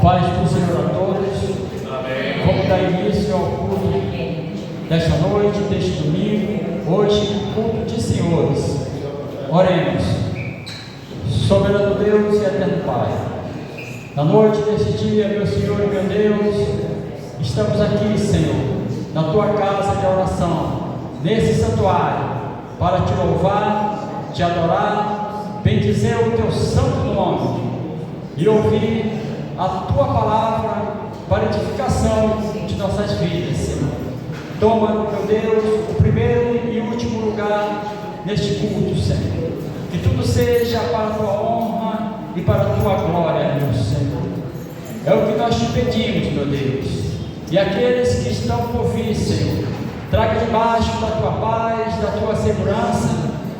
paz do Senhor a todos. Amém. Vamos dar início ao culto desta noite, deste domingo, hoje, culto de senhores. Oremos. Soberano Deus e eterno Pai, na noite deste dia, meu Senhor e meu Deus, estamos aqui, Senhor, na Tua casa de oração, nesse santuário, para Te louvar, Te adorar, bendizer o Teu santo nome e ouvir a Tua palavra para edificação de nossas vidas, Senhor. Toma, meu Deus, o primeiro e último lugar neste culto, Senhor. Que tudo seja para a Tua honra e para a Tua glória, meu Senhor. É o que nós Te pedimos, meu Deus. E aqueles que estão por vir, Senhor, traga debaixo da Tua paz, da Tua segurança,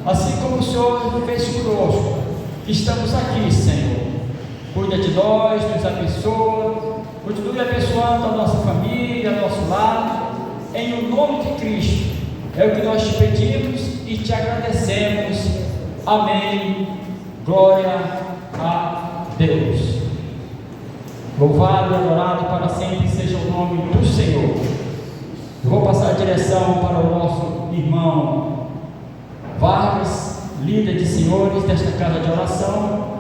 assim como o Senhor fez conosco, que estamos aqui, Senhor. Cuida de nós, nos abençoa, continue abençoando a nossa família, nosso lar, em o nome de Cristo. É o que nós Te pedimos e Te agradecemos. Amém. Glória a Deus. Louvado e adorado para sempre seja o nome do Senhor. Eu vou passar a direção para o nosso irmão Vargas, líder de senhores desta casa de oração.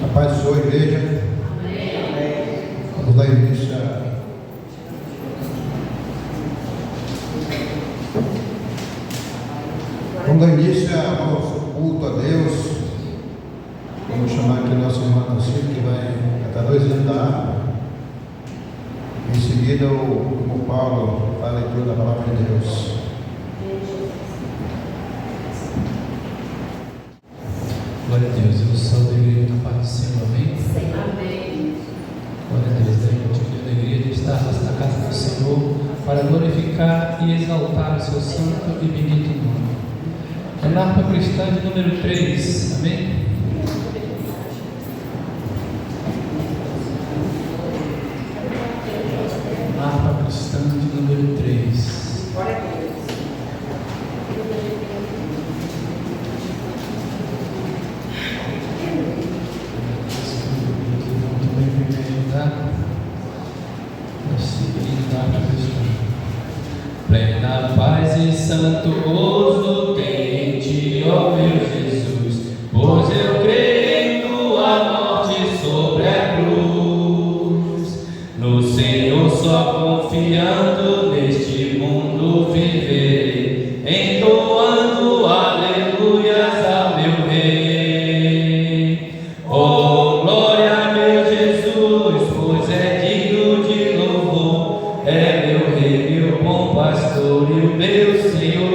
A paz do Senhor, igreja. Amém. Vamos dar início ao nosso culto a Deus. Vamos chamar aqui nosso irmão Tancílio, que vai cantar 2 hinos da harpa. Em seguida, o Paulo faz a leitura da palavra de Deus. Glória a Deus, eu sou da igreja da paz do Senhor, amém? Amém. Glória a Deus, eu tive a alegria de estar nesta casa do Senhor para glorificar e exaltar o seu santo e bendito nome. É na harpa cristã de número 3, amém? Na harpa cristã de número 3. Glória a Deus. Muito bem, primeiro, tá? Seguindo a harpa cristã. Plena paz e santo gozo tem em Ti, ó meu Jesus, pois eu creio em Tua morte sobre a cruz. No Senhor só confiando neste mundo viverei, entoando aleluias ao meu Rei. Oh, glória, meu Jesus, pois é digno de louvor, é meu Rei, meu bom pastor e o meu Senhor.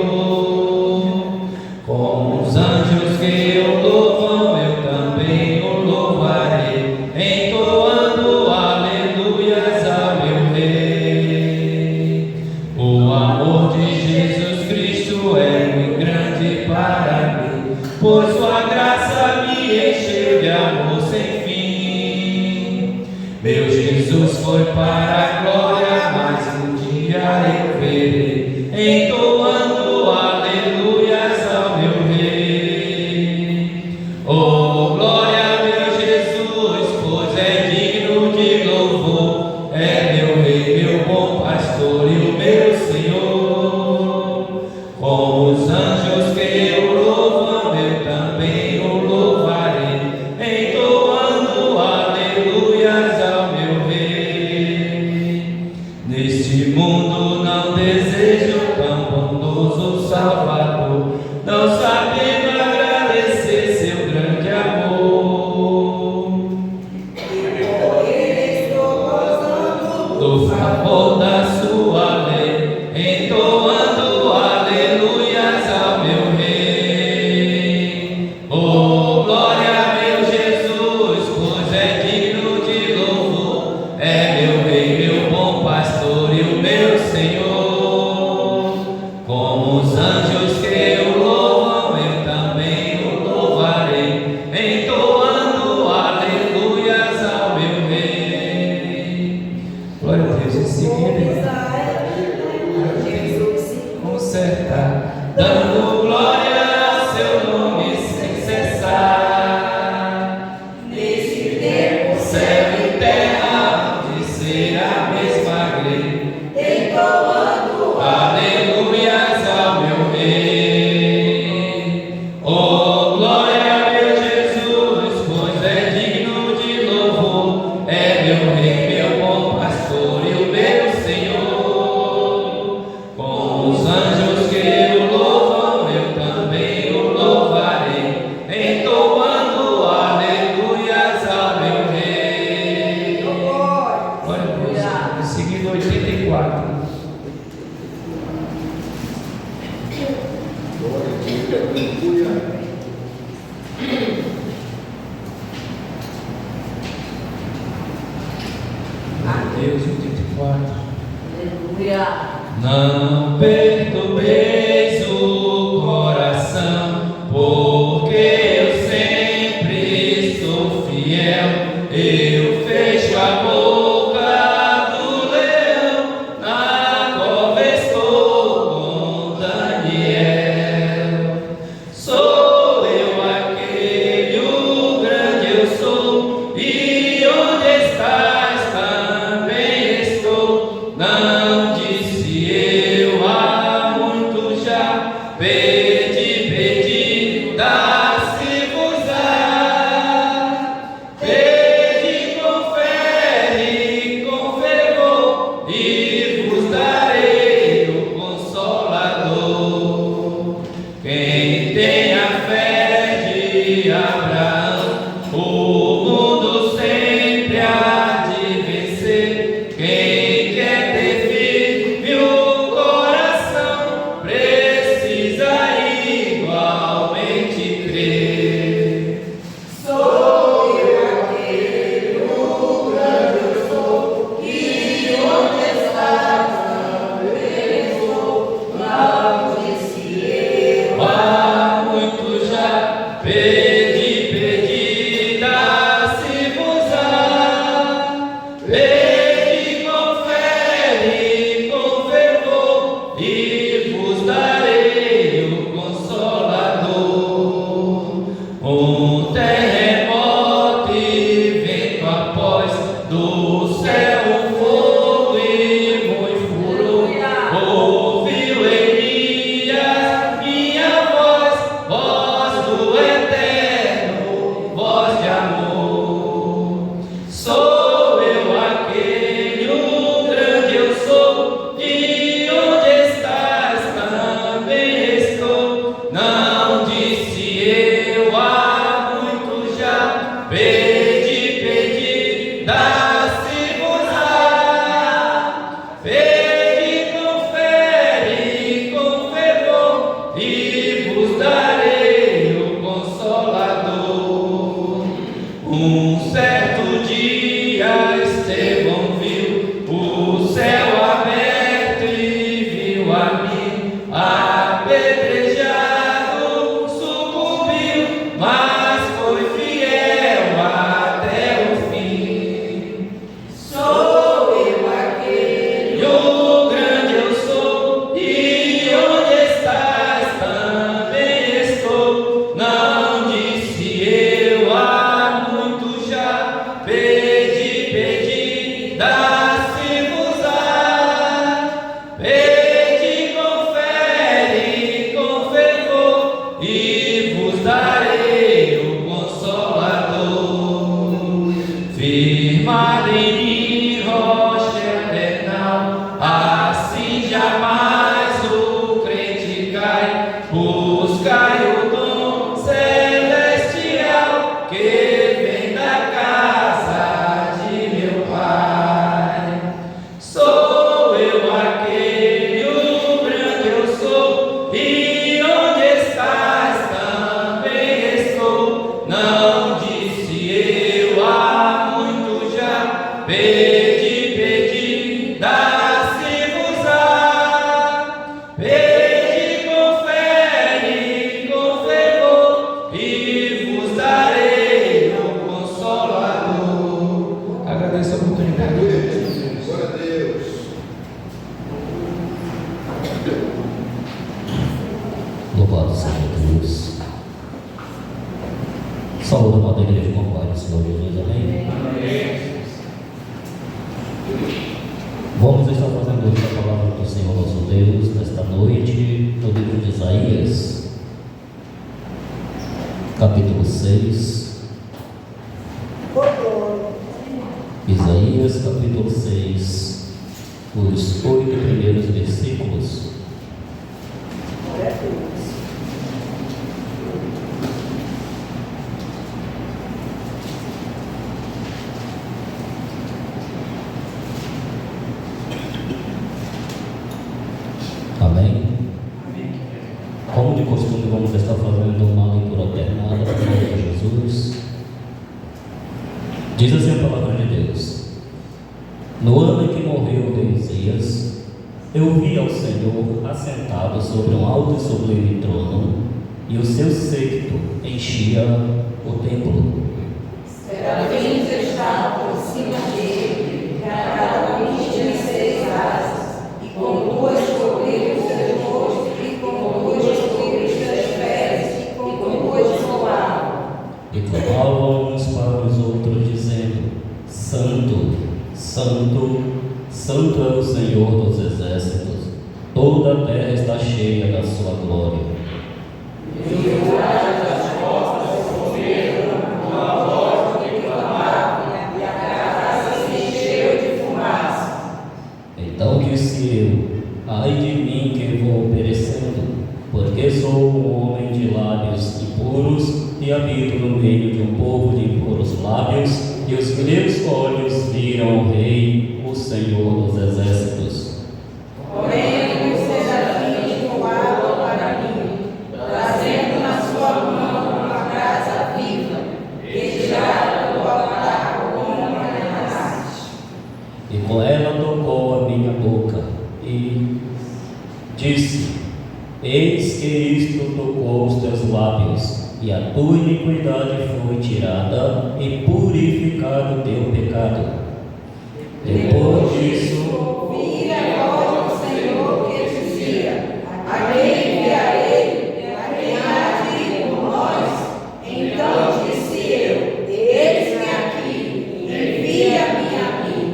Com os anjos que eu louvam, eu também o louvarei, entoando aleluias ao meu Rei. O amor de Jesus Cristo é muito grande para mim, pois Sua graça me encheu de amor sem fim. Meu Jesus foi para a glória, mas um dia eu verei, entoando aleluias ao meu Rei. Oh, glória, meu Jesus, pois é digno de louvor, é meu Rei, meu bom pastor e o meu Senhor. Com os anjos que eu louvam, eu também o louvarei, entoando aleluias ao meu Rei. Neste mundo não desejo tão bondoso Salvador, não sabendo agradecer seu grande amor. Estou gozando do favor da Sua lei, entoando aleluias ao meu Rei. Oh, glória, meu Jesus, pois é digno de louvor, é meu Rei, meu bom pastor e o meu Senhor. Com os anjos que eu louvo, Mateus 84. Aleluia. Não perturbeis o coração, porque eu sempre sou fiel. Eu fecho a boca do leão, na cova estou com Daniel. Sou eu aquele, o grande eu sou, e onde estás também estou. Não disse eu há muito já, pedi, pedi, dá-se-vos-á. Pedi com fé e com fervor, e vos darei o Consolador. Quem tem a fé de Abraão, o mundo sempre há de vencer. Quem quer ter firme o coração, precisa igualmente crer. Sou eu aquele, o grande eu sou, e onde estás também estou. Não disse eu há muito já, pedi, pedi, dá-se-vos-á. Pedi com fé e com fervor, e vos darei o Consolador. Um terremoto e vento após, do céu um fogo e muito furor. Ouviu Elias minha voz, voz do eterno, voz de amor. Sou eu aquele, o grande eu sou, e onde estás também estou. Não disse eu há muito já, pedi, pedi, dá-se-vos-á. Pedi com fé e com fervor, e vos darei o Consolador. Um certo dia Estevão viu o céu aberto e viu a mim apedrejado, sucumbiu, mas foi fiel até o fim. Sou eu aquele, o grande eu sou, e onde estás também estou. Não disse eu há muito já, pedi, pedi, dá-se-vos-á. Pedi com fé e com fervor, e vos darei o Consolador. Firmado em mim, rocha eternal, assim jamais o crente cai. Buscai o dom celestial, que vem da casa de meu Pai. Sou eu aquele, o grande eu sou, e onde estás também estou. Não disse eu há muito já, pedi, pedi, dá-se-vos-á. Pedi com fé e com fervor, e vos darei o Consolador. Agradeço a oportunidade. Glória a Deus. Louvado seja Deus. Saúde, amada igreja, com a paz do Senhor Jesus, amém? Vamos estar fazendo hoje a palavra do Senhor nosso Deus nesta noite, no livro de Isaías, capítulo 6. Isaías, capítulo 6, os 8 primeiros versículos. Amém? Como de costume, vamos estar fazendo uma leitura alternada para o nome de Jesus. Diz assim a palavra de Deus: No ano em que morreu o rei Uzias, eu vi ao Senhor assentado sobre um alto e sublime trono, e o seu séquito enchia o templo. Serafins estavam por cima dele, cada um tinha 6 asas, e com 2 cobriram seus rostos, e com 2 cobriram seus pés, e com 2 voavam. E clamavam uns para os outros, dizendo: Santo, Santo, Santo é o Senhor dos exércitos, toda a terra está cheia da sua glória. Então disse eu: ai de mim que vou perecendo, porque sou um homem de lábios impuros e habito no meio de um povo de impuros lábios, e os meus olhos viram o Rei, o Senhor dos exércitos. Porém, os serafins voavam para mim, trazendo na sua mão uma brasa viva, retirada do altar como uma renasce. E com ela tocou a minha boca e disse: eis que isto tocou os teus lábios, e a tua iniquidade foi tirada e purificado o teu pecado. Depois disso, ouvi a voz do Senhor que dizia: a quem enviarei, a quem há de ir por nós? Então disse eu: eis-me aqui, envia-me a mim.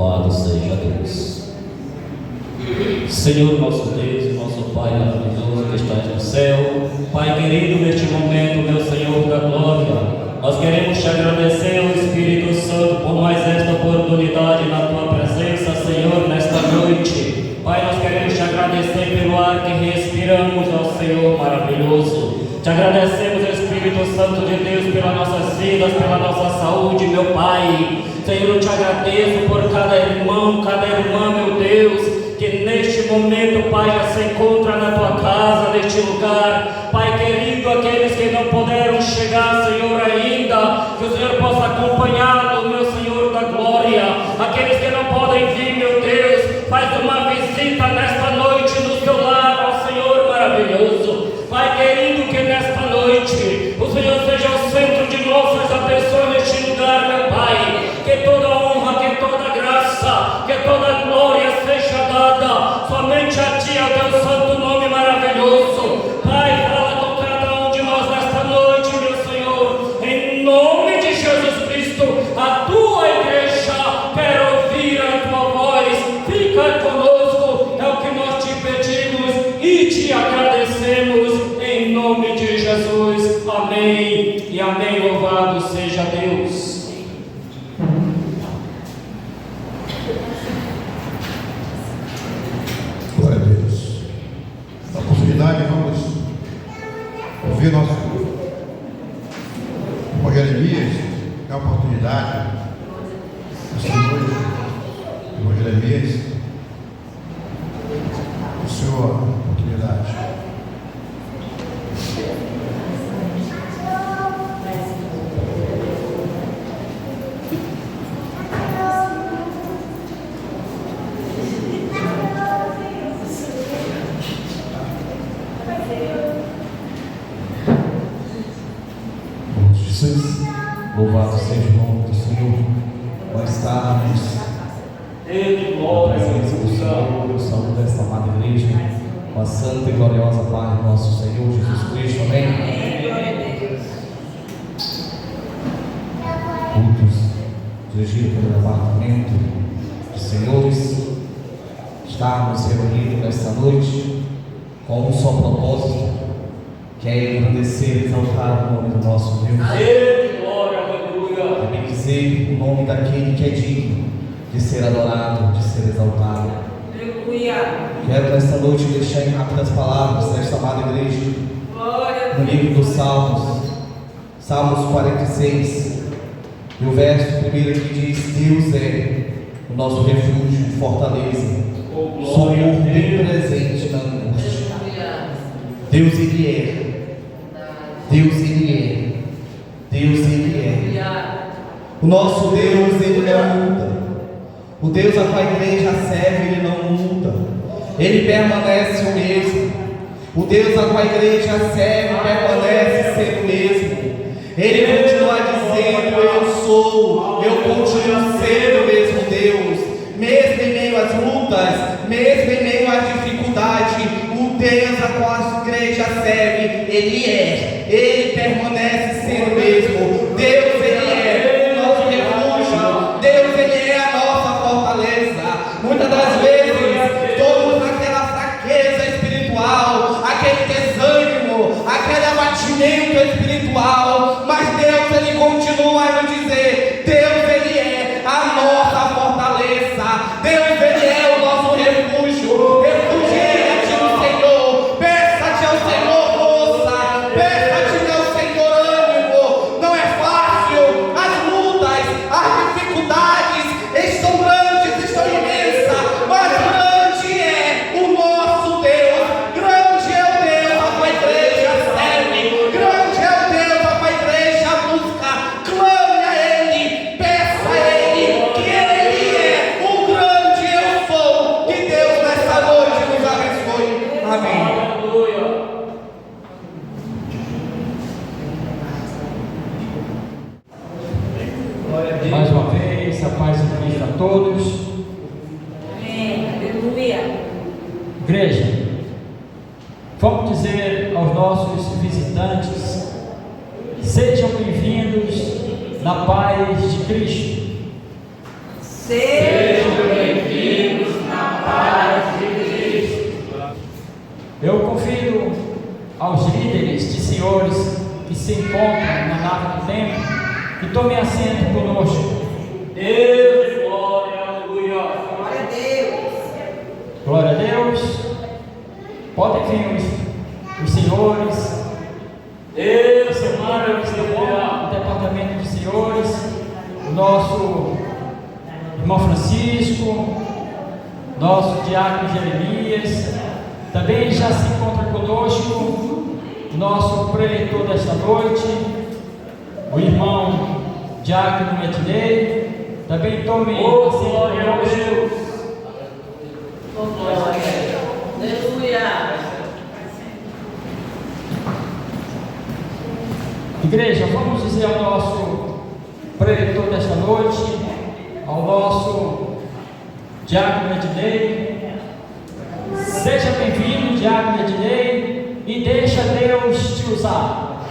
louvado seja Deus. Senhor nosso Deus e nosso Pai maravilhoso que estás no céu, Pai querido, neste momento, meu Senhor da glória, nós queremos te agradecer, o Espírito Santo, por mais esta oportunidade na tua presença, Senhor, nesta noite. Pai, nós queremos te agradecer pelo ar que respiramos, ó Senhor maravilhoso. Te agradecemos, Espírito Santo de Deus, pelas nossas vidas, pela nossa saúde, meu Pai. Senhor, eu te agradeço por cada irmão, cada irmã, meu Deus, que neste momento, Pai, já se encontra na tua casa, neste lugar. Pai querido, aqueles que não puderam chegar, Senhor, ainda, que o Senhor possa acompanhá-los, meu Senhor da glória. Aqueles que não podem vir, meu Deus, faz uma visita nesta noite no teu lar, ó Senhor maravilhoso. Pai querido, que nesta noite o Senhor seja o centro de nossas atenções neste lugar, meu Pai. Que toda honra, que toda graça, que toda glória seja dada somente a Ti, ao Teu santo nome maravilhoso. Pai, fala com cada um de nós nesta noite, meu Senhor, em nome de Jesus Cristo. A Tua igreja quer ouvir a Tua voz. Fica conosco, é o que nós te pedimos e te agradecemos, em nome de Jesus. Amém e amém. Louvado seja Deus. Glória a Deus. Na oportunidade, vamos ouvir nosso irmão Jeremias. É uma oportunidade. Esta noite, irmão Jeremias, o Senhor, oportunidade. Jesus, louvado seja o nome do Senhor. Nós estamos na presença do Senhor, eu saúdo desta amada igreja, com a santa e gloriosa paz do nosso Senhor Jesus Cristo, amém? Cultos dirigidos pelo departamento de senhores, estamos reunidos nesta noite com um só propósito, que é engrandecer e exaltar o nome do nosso Deus. Glória, aleluia. É bendizer o nome daquele que é digno de ser adorado, de ser exaltado. Aleluia. Quero nesta noite deixar em rápidas palavras nesta amada igreja, no livro dos Salmos, Salmos 46, e o verso primeiro que diz: Deus é o nosso refúgio e fortaleza, socorro bem presente na angústia. Deus Ele é. Deus Ele é. Deus Ele é. O nosso Deus, Ele não muda. O Deus a qual a igreja serve, Ele não muda. Ele permanece o mesmo. O Deus a qual a igreja serve permanece sendo o mesmo. Ele continua dizendo: eu sou, eu continuo sendo o mesmo Deus. Mesmo em meio às lutas, mesmo em meio às dificuldades, o Deus a qual a igreja serve, Ele é. Ele permanece sendo o mesmo. Deus, Ele é o nosso refúgio. Deus, Ele é a nossa fortaleza. Muitas das vezes estamos naquela fraqueza espiritual, aquele desânimo, aquele abatimento espiritual, mas Deus, Ele continua a nos dizer: Deus, Ele é a nossa fortaleza. Deus, Ele é o nosso refúgio. Refugia-te no Senhor. Peça-te ao Senhor força. Peça-te ao Senhor ânimo. Não é fácil. As lutas, as dificuldades estão grandes, estão imensas, mas grande é o nosso Deus. Grande é o Deus a qual a igreja serve. Grande é o Deus a qual a igreja busca. Clame a Ele, peça a Ele, que Ele é o grande eu sou. Que Deus nessa noite nos abençoe. Amém. Mais uma vez, a paz de Cristo a todos. Amém. Aleluia. Igreja, vamos dizer aos nossos visitantes: sejam bem-vindos na paz de Cristo. Sejam bem-vindos na paz de Cristo. Eu convido aos líderes de senhores que se encontram na nave do templo que tomem assento conosco. Deus, glória, aleluia. Glória a Deus. Glória a Deus. Podem vir os senhores. Deus, O departamento de senhores, o nosso irmão Francisco, nosso diácono Jeremias, também já se encontra conosco, o nosso preletor desta noite, o irmão diácono Ednei, também tome assento conosco. Aleluia. Igreja, vamos dizer ao nosso preletor desta noite, ao nosso diácono Ednei: seja bem-vindo, diácono Ednei, e deixa Deus te usar.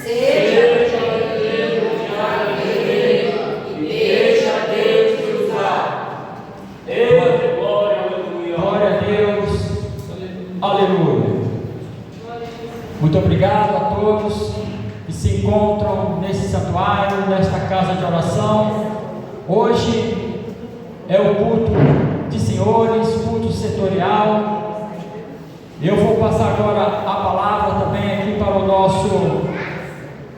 Seja bem-vindo, diácono Ednei, e deixa Deus te usar. Deus, glória, aleluia. Glória a Deus, aleluia. Muito obrigado a todos que se encontram nesse santuário, nesta casa de oração. Hoje é o culto de senhores, culto setorial. Eu vou passar agora a palavra também aqui para o nosso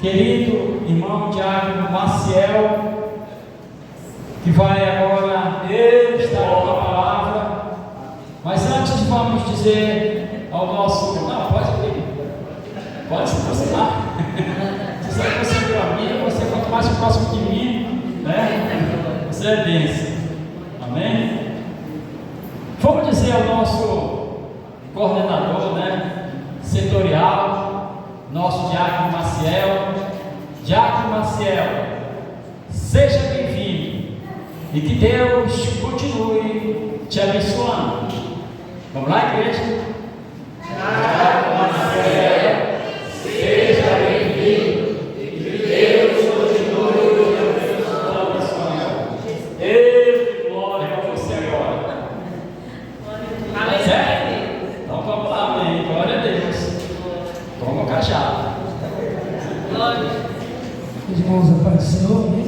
querido irmão diácono Maciel, que vai agora estar com a palavra. Mas antes vamos dizer ao nosso... Não, pode se aproximar. Você sabe que você é meu amigo, você quanto mais próximo de mim, né? Você é bênção. Amém? Vamos dizer ao nosso coordenador, né, setorial, nosso diácono Maciel: Diácono Maciel, seja bem-vindo e que Deus continue te abençoando. Vamos lá, igreja? Diácono Maciel, seja bem-vindo e que Deus continue te abençoando. Deus, glória a você agora. Certo? Então vamos lá, amém. Glória a Deus. Toma o cajado. Irmãos, a paz do Senhor, amém?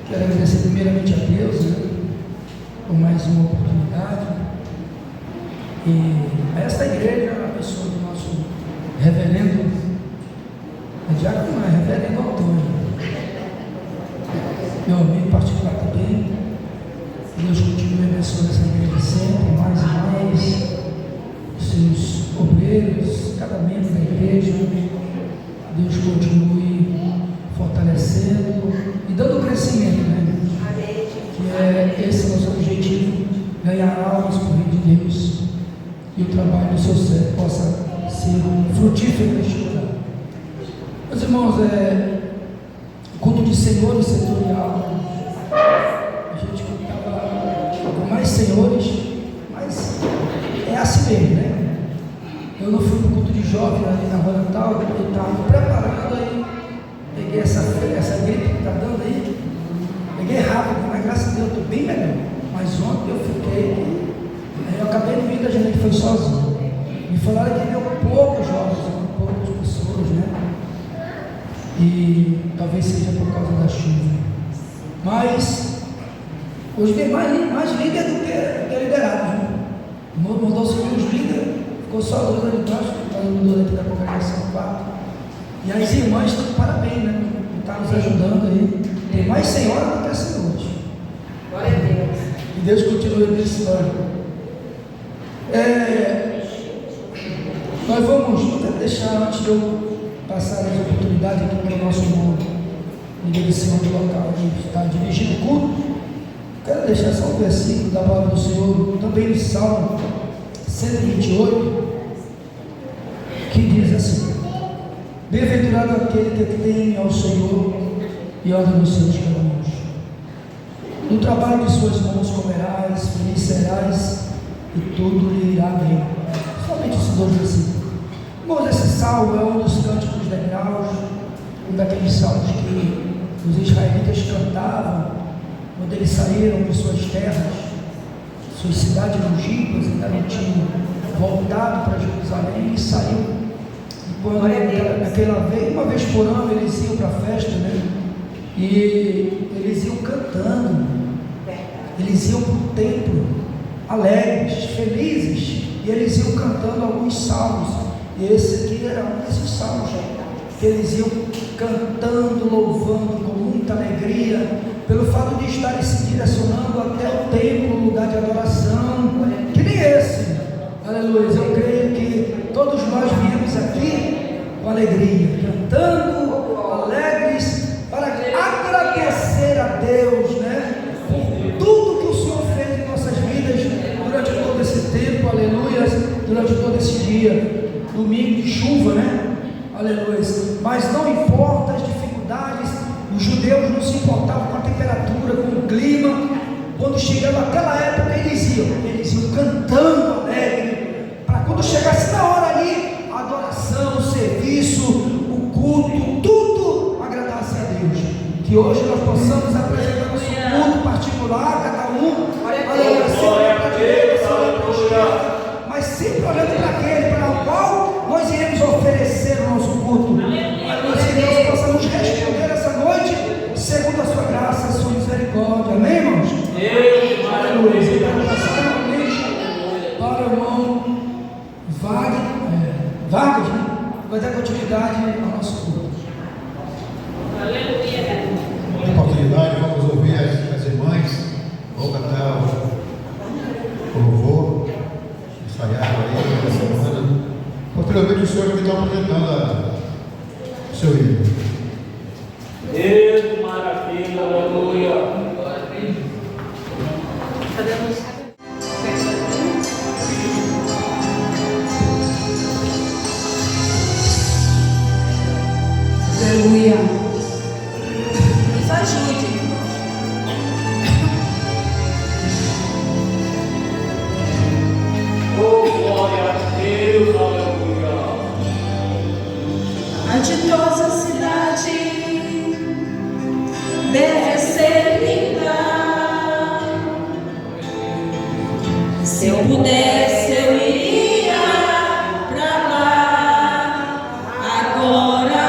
Quero agradecer primeiramente a Deus, né, por mais uma oportunidade, e a esta igreja, a pessoa do nosso reverendo, diácono, reverendo Antônio, meu amigo particular também. Deus continue abençoando essa igreja sempre, mais e mais. obreiros, cada membro da igreja. Deus continue fortalecendo e dando crescimento, né? Que é esse o nosso objetivo, ganhar almas por reino de Deus e o trabalho do seu servo possa ser frutífero neste lugar. Meus irmãos, culto de senhores setorial, a gente estava com mais senhores, mas é assim mesmo, né? Eu não fui para o culto de jovem ali na Rua Natal, eu estava preparando aí, peguei essa gripe que está dando aí, peguei rápido, mas graças a Deus eu estou bem melhor. Mas ontem eu fiquei, eu acabei de vir da gente, foi sozinho. Me falaram que deu poucos jovens, poucas pessoas, né? E talvez seja por causa da chuva. Mas hoje vem mais líder do que liderados, né? Mudou-se os líderes, ficou só dois ali embaixo, mudou daqui da congregação 4. E as irmãs estão de parabéns, né? Estão nos ajudando aí. Tem mais senhora do que senhores. Glória a Deus. E Deus continue abençoando. Nós vamos, não quero deixar antes de eu passar as oportunidades aqui para o nosso irmão, líder do local que está dirigindo o culto. Quero deixar só um versículo da palavra do Senhor, também no Salmo 128, que diz assim: bem-aventurado aquele que teme ao Senhor e anda nos seus caminhos. No trabalho de suas mãos comerás, feliz serás, e tudo lhe irá bem. Somente esses dois versículos. Irmãos, esse salmo é um dos cânticos de graus, um daqueles salmos que os israelitas cantavam quando eles saíram de suas terras, suas cidades longínquas, ainda não tinham voltado para Jerusalém e saiu. E quando naquela vez, uma vez por ano, eles iam para a festa, né? E eles iam cantando, eles iam para o templo alegres, felizes, e eles iam cantando alguns salmos. E esse aqui era um desses salmos, que eles iam cantando, louvando com muita alegria, pelo fato de estarem se direcionando até o templo, lugar de adoração, que nem esse. Aleluia. Eu creio que todos nós viemos aqui com alegria, cantando, alegres, para agradecer a Deus, né, por tudo que o Senhor fez em nossas vidas durante todo esse tempo, aleluia, durante todo esse dia. Domingo de chuva, né? Aleluia. Mas não importa as dificuldades, os judeus não se importavam com a temperatura, com o clima. Quando chegava aquela época, eles iam cantando alegre, para quando chegasse na hora ali, a adoração, o serviço, o culto, tudo agradasse a Deus. Que hoje nós possamos apresentar nosso culto particular, cada um, mas sempre olhando para aquele para o qual nós iremos oferecer o nosso culto. Mas que Deus possa nos responder essa noite, segundo a sua graça, a sua misericórdia. Amém, irmãos? Aleluia. E para passar novamente para o irmão Vargas, né? Vai dar continuidade ao nosso culto. Na oportunidade, vamos ouvir as irmãs, vão cantar o louvor, ensaiaram aí essa semana. Posteriormente, o senhor me está apresentando o seu hino. Deus, maravilha, aleluia. Aleluia. Nos ajude, irmãos. Oh, glória a Deus, aleluia. A ditosa cidade deve ser linda. Se eu pudesse, eu iria pra lá agora.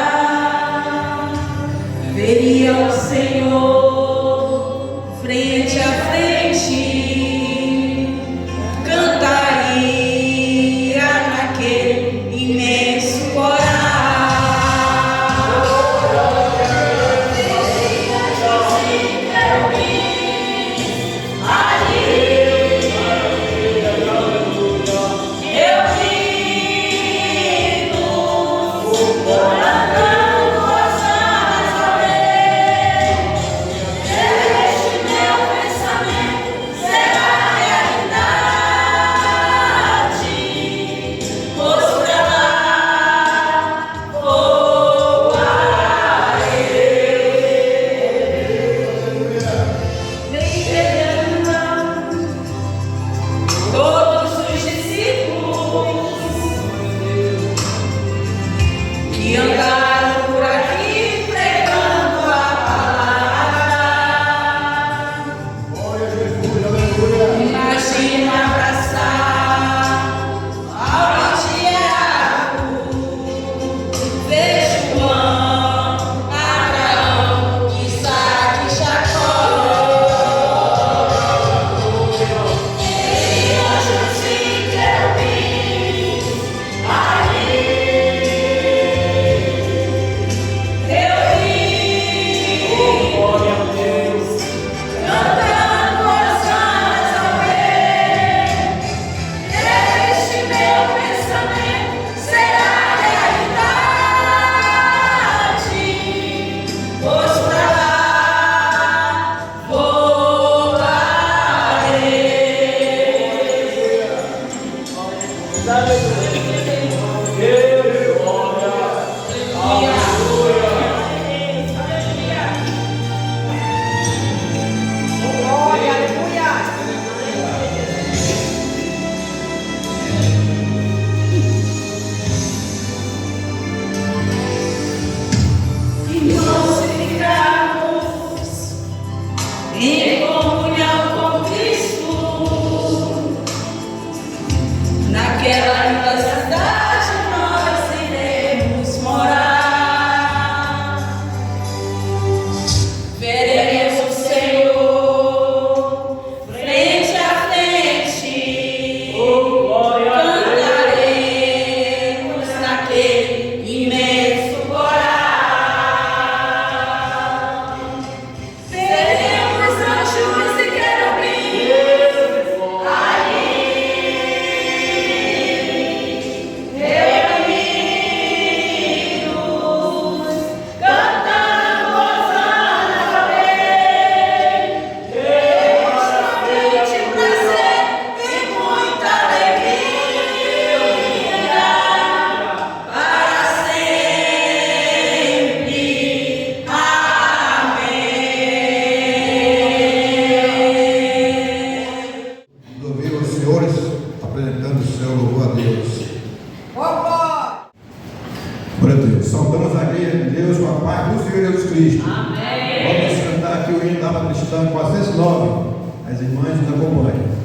Deus. Saudamos a igreja de Deus com a paz do Senhor Jesus Cristo. Amém. Vamos cantar aqui o hino da Alma Cristã 409. As irmãs nos acompanham.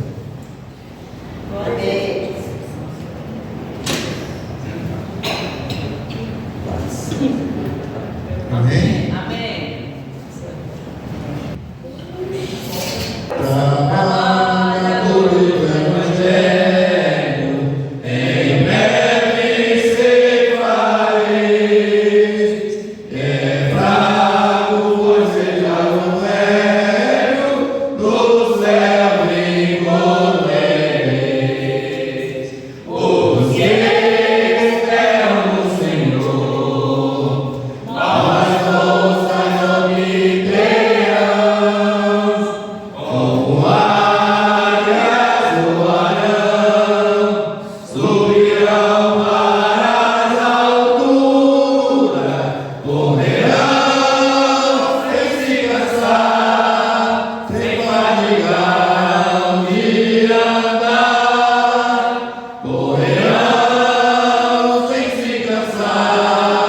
Amém. Amém? Amém. Trabalha por o Evangelho, em breve se fareis. É fraco, pois seja o velho, do céu encontrareis. Os que esperam no Senhor, nós forças obterão. Como águias voarão, subirão para as alturas, correrão sem se cansar, sem fadigar de andar. Correrão sem se cansar,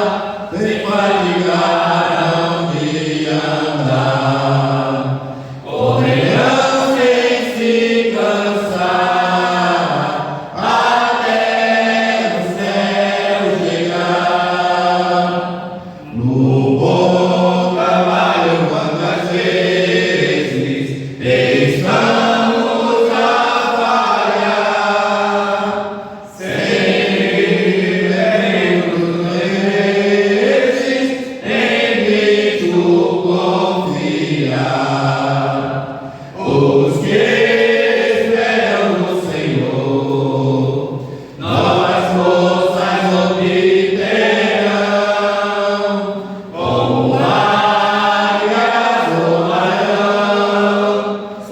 sem fadigar de andar. Correrão sem se cansar, até o céu chegar. No bom trabalho, quantas vezes estamos a falhar, sempre lembro vezes em Cristo confiar. Os que esperam no Senhor, novas forças obterão. Como águias voarão,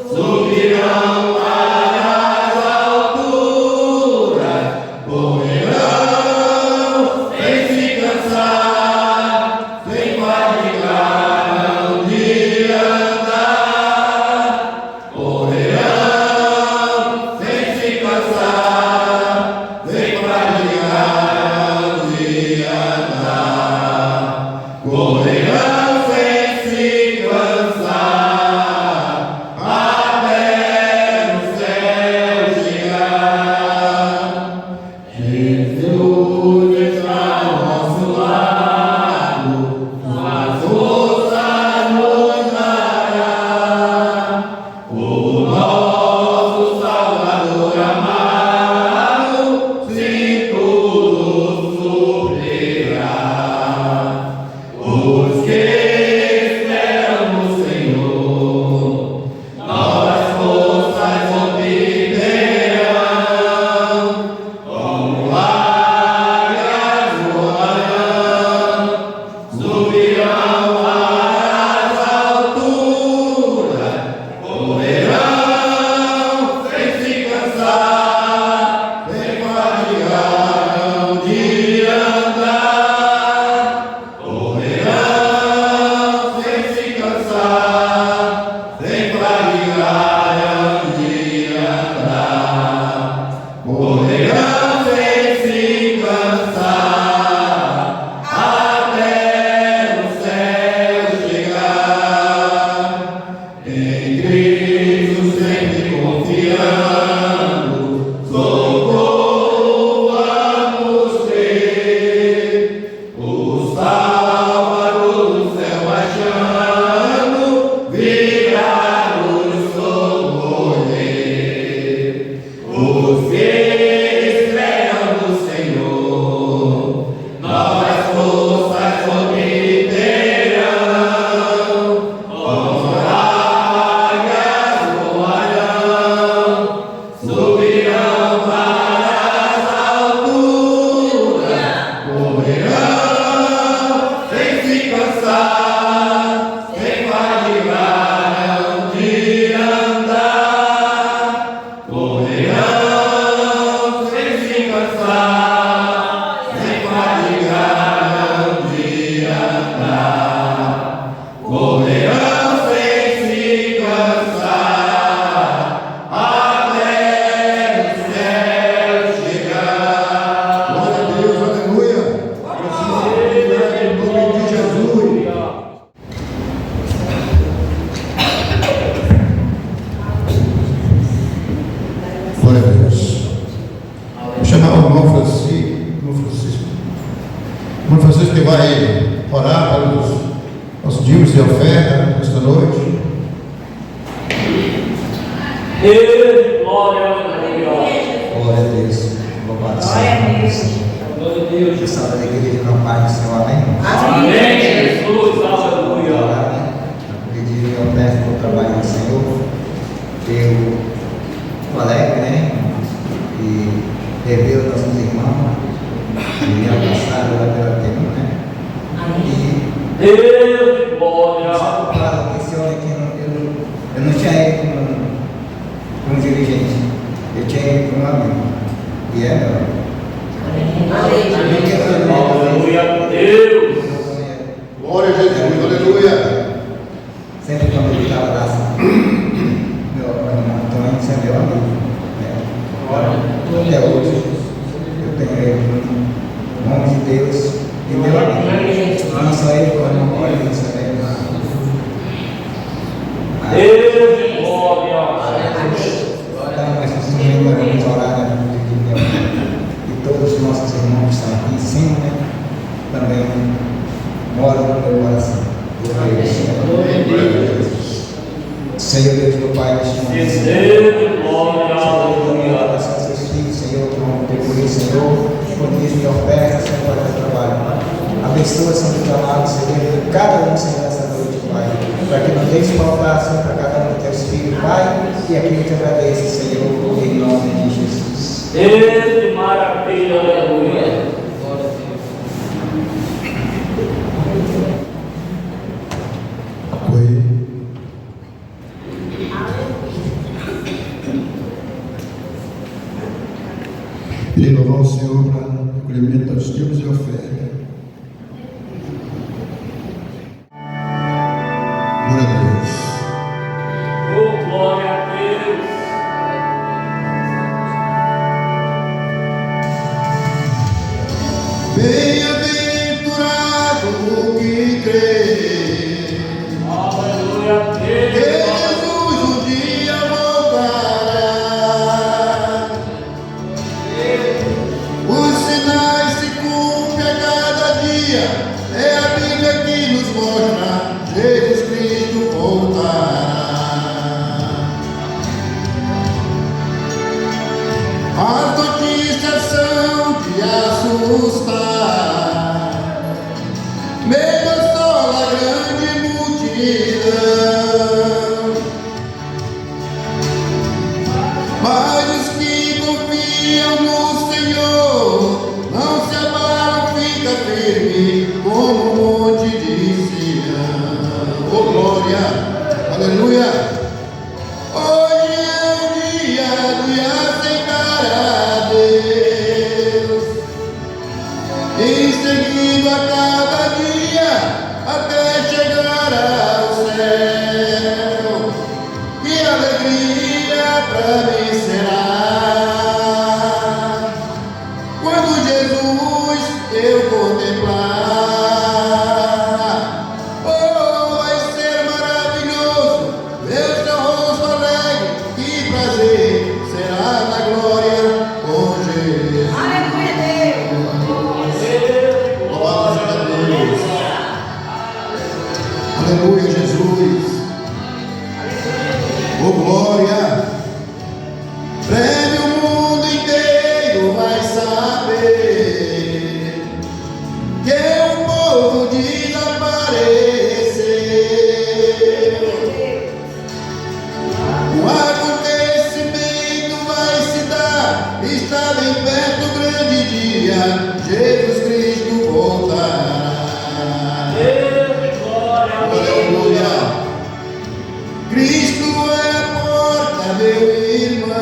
subirão para as alturas, correrão sem se cansar, sem fadigar de andar. Correrão sem se cansar, sem fadigar de andar. Correrão sem se cansar, até no céu chegar. Jesus está ao nosso lado, suas forças nos dará. O nosso Salvador amado, sim, tudo suprirá. Os que esperam no Senhor, novas forças obterão. Como águias voarão, subirão para as alturas, correrão sem se cansar, sem fadigar de andar. Correrão sem se cansar, sem fadigar de andar. Correrão sem se cansar, até no céu chegar. Em Cristo sempre confiando, socorro vamos ter. O Salvador do céu baixando, virá nos socorrer. Os que esperam no Senhor, novas forças obterão. Como águias voarão, subirão para as alturas, correrão sem se cansar, sem fadigar de andar. Correrão sem se cansar, sem fadigar de andar. Correrão sem se cansar, até no céu chegar. Glória a Deus, aleluia. Agora sim, que vai orar pelos nossos dízimos de oferta esta noite. Glória a Deus. Glória a Deus. Louvado seja. Glória a Deus. Essa alegria de campar no Senhor, amém? Amém, Jesus. Aleluia. Eu pedi a oferta para o trabalho do Senhor. Eu colega, né? E reveu nossos irmãos. E abraçaram lá pela tempo, né? E Deus, glória. só para esse homem aqui, eu não tinha ido com um dirigente, eu tinha ido com um amigo. E é meu. Aleluia a Deus. Glória a Jesus, aleluia. Sempre quando ele estava lá, meu Antônio sempre é meu amigo. Até hoje, eu tenho ele no nome de Deus e meu amigo. Não só ele, como o Deus também. Deus, glória. Então, nós vamos orar na vida de Deus. E todos os nossos irmãos que estão aqui em cima, né, também moram no meu coração. Senhor Deus, meu Pai, neste momento. Deus, glória. Aleluia. Seus filhos, Senhor, que vão contribuir, Senhor, com dízimo de oferta, Senhor, para o teu trabalho. Abençoa, Senhor, o trabalho, Senhor, cada um, Senhor, nessa noite, Pai, para que não deixe faltar, Senhor, para cada um dos teus filhos, Pai, e aqui eu te agradeço, Senhor, em nome de Jesus. Deus, que maravilha, aleluia. Oi. E louvar o Senhor para o recolhimento dos dízimos e oferta. Glória a Deus. Oh, glória a Deus. Bem-aventurado o que crê. Aleluia a Deus. Jesus um dia voltará. Os sinais se cumprem a cada dia. É a Bíblia que nos mostra. Jesus Cristo voltará. As notícias são de assustar. Meio sola a grande multidão. Mas os que confiam no Senhor não se abalam, fica firme como o monte de Sião. Oh glória, aleluia. Hoje é o dia de aceitar a Deus, em seguindo a cada dia até chegar ao céu. Que alegria pra mim será quando Jesus eu contemplar. Oh, vai ser maravilhoso ver seu rosto alegre. Que prazer será na glória com Jesus. Louvado seja Deus. Aleluia, Jesus. Oh, glória. Breve o mundo inteiro vai saber que o povo desapareceu. O acontecimento vai se dar, está bem perto o grande dia. Jesus Cristo voltará. Deus, glória a Deus. Aleluia. Cristo é a porta, meu irmão.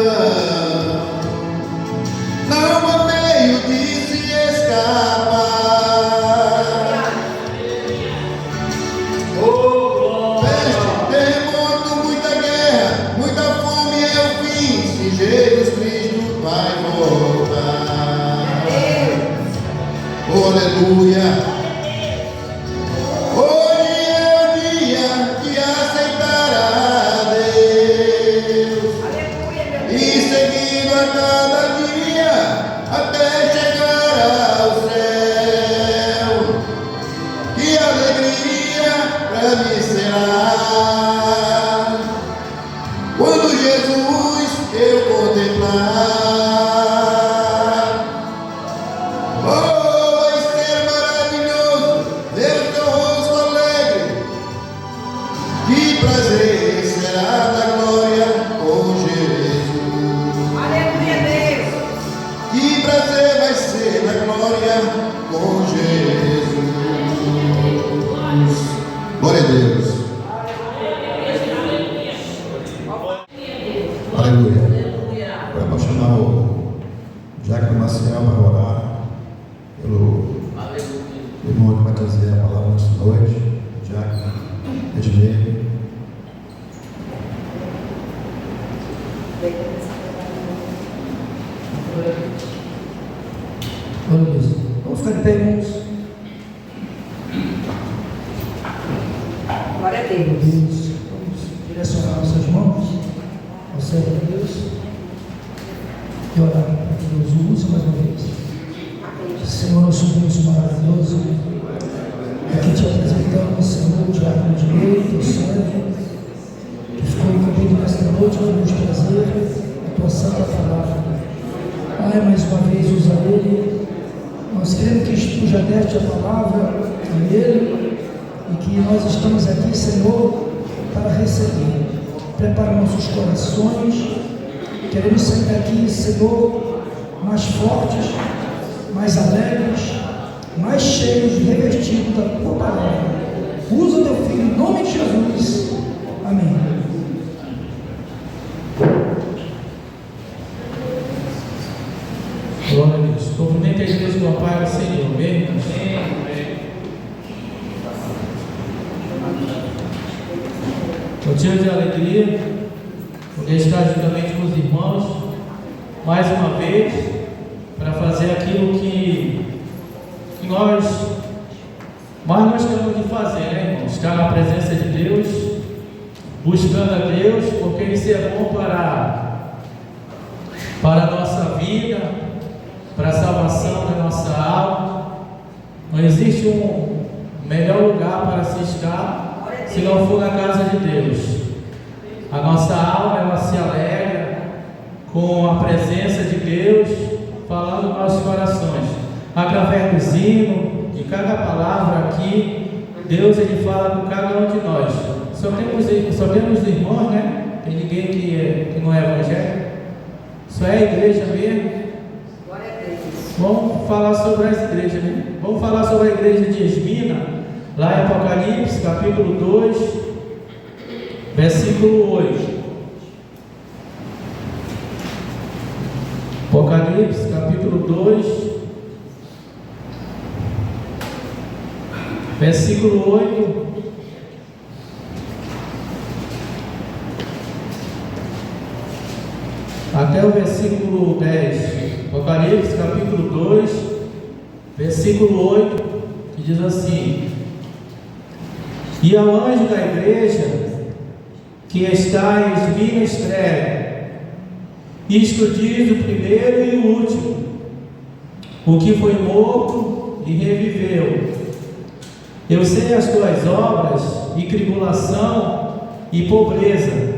Não há meio de se escapar. Oh, glória. Peste, terremoto, muita guerra, muita fome é o fim. Se Jesus Cristo vai voltar. Oh, aleluia. Hoje é o dia de aceitar a Deus e seguindo a cada dia até chegar ao céu. Glória a Deus. Aleluia. Agora vou chamar o Diácono Maciel para orar pelo irmão que vai trazer a palavra nesta noite, o Diácono Edmir. Glória a Deus. Vamos ficar de pé, irmãos. Glória a Glória a Deus. Deus. Vamos direcionar nossas mãos ao servo de Deus e orar para que Deus use mais uma vez. Senhor, nosso Deus maravilhoso, aqui te apresentamos, Senhor, o Diácono de Lei, teu servo, que ficou incumbido nesta noite para nos trazer a tua santa palavra. Pai, mais uma vez usa ele. Nós queremos que tu já deste a palavra a ele e que nós estamos aqui, Senhor, para receber. Prepara nossos corações. Queremos sair daqui, Senhor, mais fortes, mais alegres, mais cheios, revestidos da tua palavra. Usa o teu filho em nome de Jesus. Amém. Glória a Deus. Cumprimento a igreja com a paz do Senhor. Amém? Motivo de alegria, poder estar juntamente com os irmãos, mais uma vez, para fazer aquilo que nós mais gostamos de fazer, né, irmãos? Estar na presença de Deus, buscando a Deus, porque isso é bom para a nossa vida, para a salvação da nossa alma. Não existe um melhor lugar para se estar se não for na casa de Deus. A nossa alma, ela se alegra com a presença de Deus falando nos nossos corações. Através do hino, de cada palavra aqui, Deus ele fala com cada um de nós. Só temos irmãos, né? Tem ninguém que não é evangélico. Só é a igreja mesmo. Glória a Deus. Vamos falar sobre as igrejas, né? Vamos falar sobre a igreja de Esmina, lá em Apocalipse, capítulo 2, versículo 8. Apocalipse, capítulo 2, versículo 8. Até o versículo 10. Apocalipse, capítulo 2, versículo 8, que diz assim: E ao anjo da igreja que está em Esmina escreve: Isto diz o primeiro e o último, o que foi morto e reviveu. Eu sei as tuas obras e tribulação e pobreza,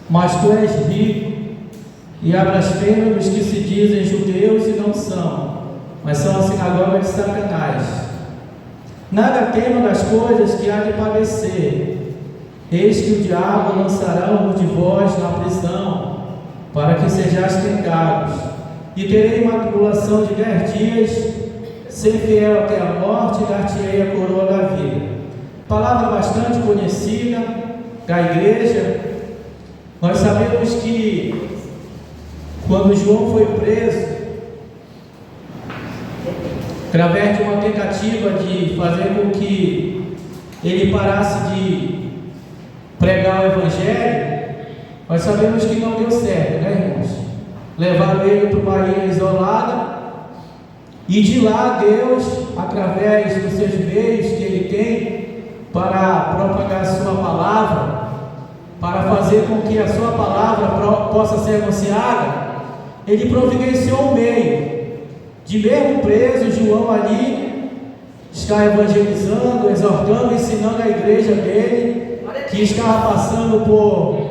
mas tu és rico e a blasfêmia dos que se dizem judeus e não são, mas são a sinagoga de Satanás. Nada temo das coisas que há de padecer. Eis que o diabo lançará um de vós na prisão, para que sejais tentados, e terei uma tribulação de 10 dias. Ser fiel até a morte, dar-te-ei a coroa da vida. Palavra bastante conhecida da igreja. Nós sabemos que quando João foi preso, através de uma tentativa de fazer com que ele parasse de pregar o Evangelho, nós sabemos que não deu certo, né, irmãos? Levaram ele para uma ilha isolada, e de lá Deus, através dos seus meios que ele tem para propagar a sua palavra, para fazer com que a sua palavra possa ser anunciada, ele providenciou um meio de, mesmo preso, João ali está evangelizando, exortando, ensinando a igreja dele, que estava passando por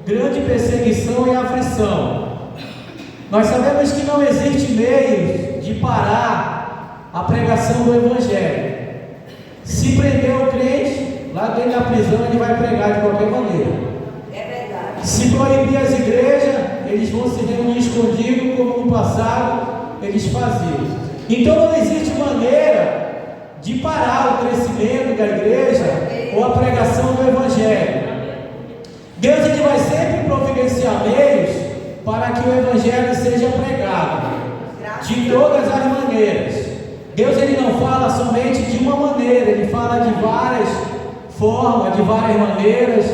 grande perseguição e aflição. Nós sabemos que não existe meio de parar a pregação do Evangelho. Se prender o crente, lá dentro da prisão ele vai pregar de qualquer maneira. É verdade. Se proibir as igrejas, eles vão se reunir escondido, como no passado eles faziam. Então não existe maneira de parar o crescimento da igreja a pregação do Evangelho. Deus ele vai sempre providenciar meios para que o Evangelho seja pregado, de todas as maneiras. Deus ele não fala somente de uma maneira, ele fala de várias formas, de várias maneiras.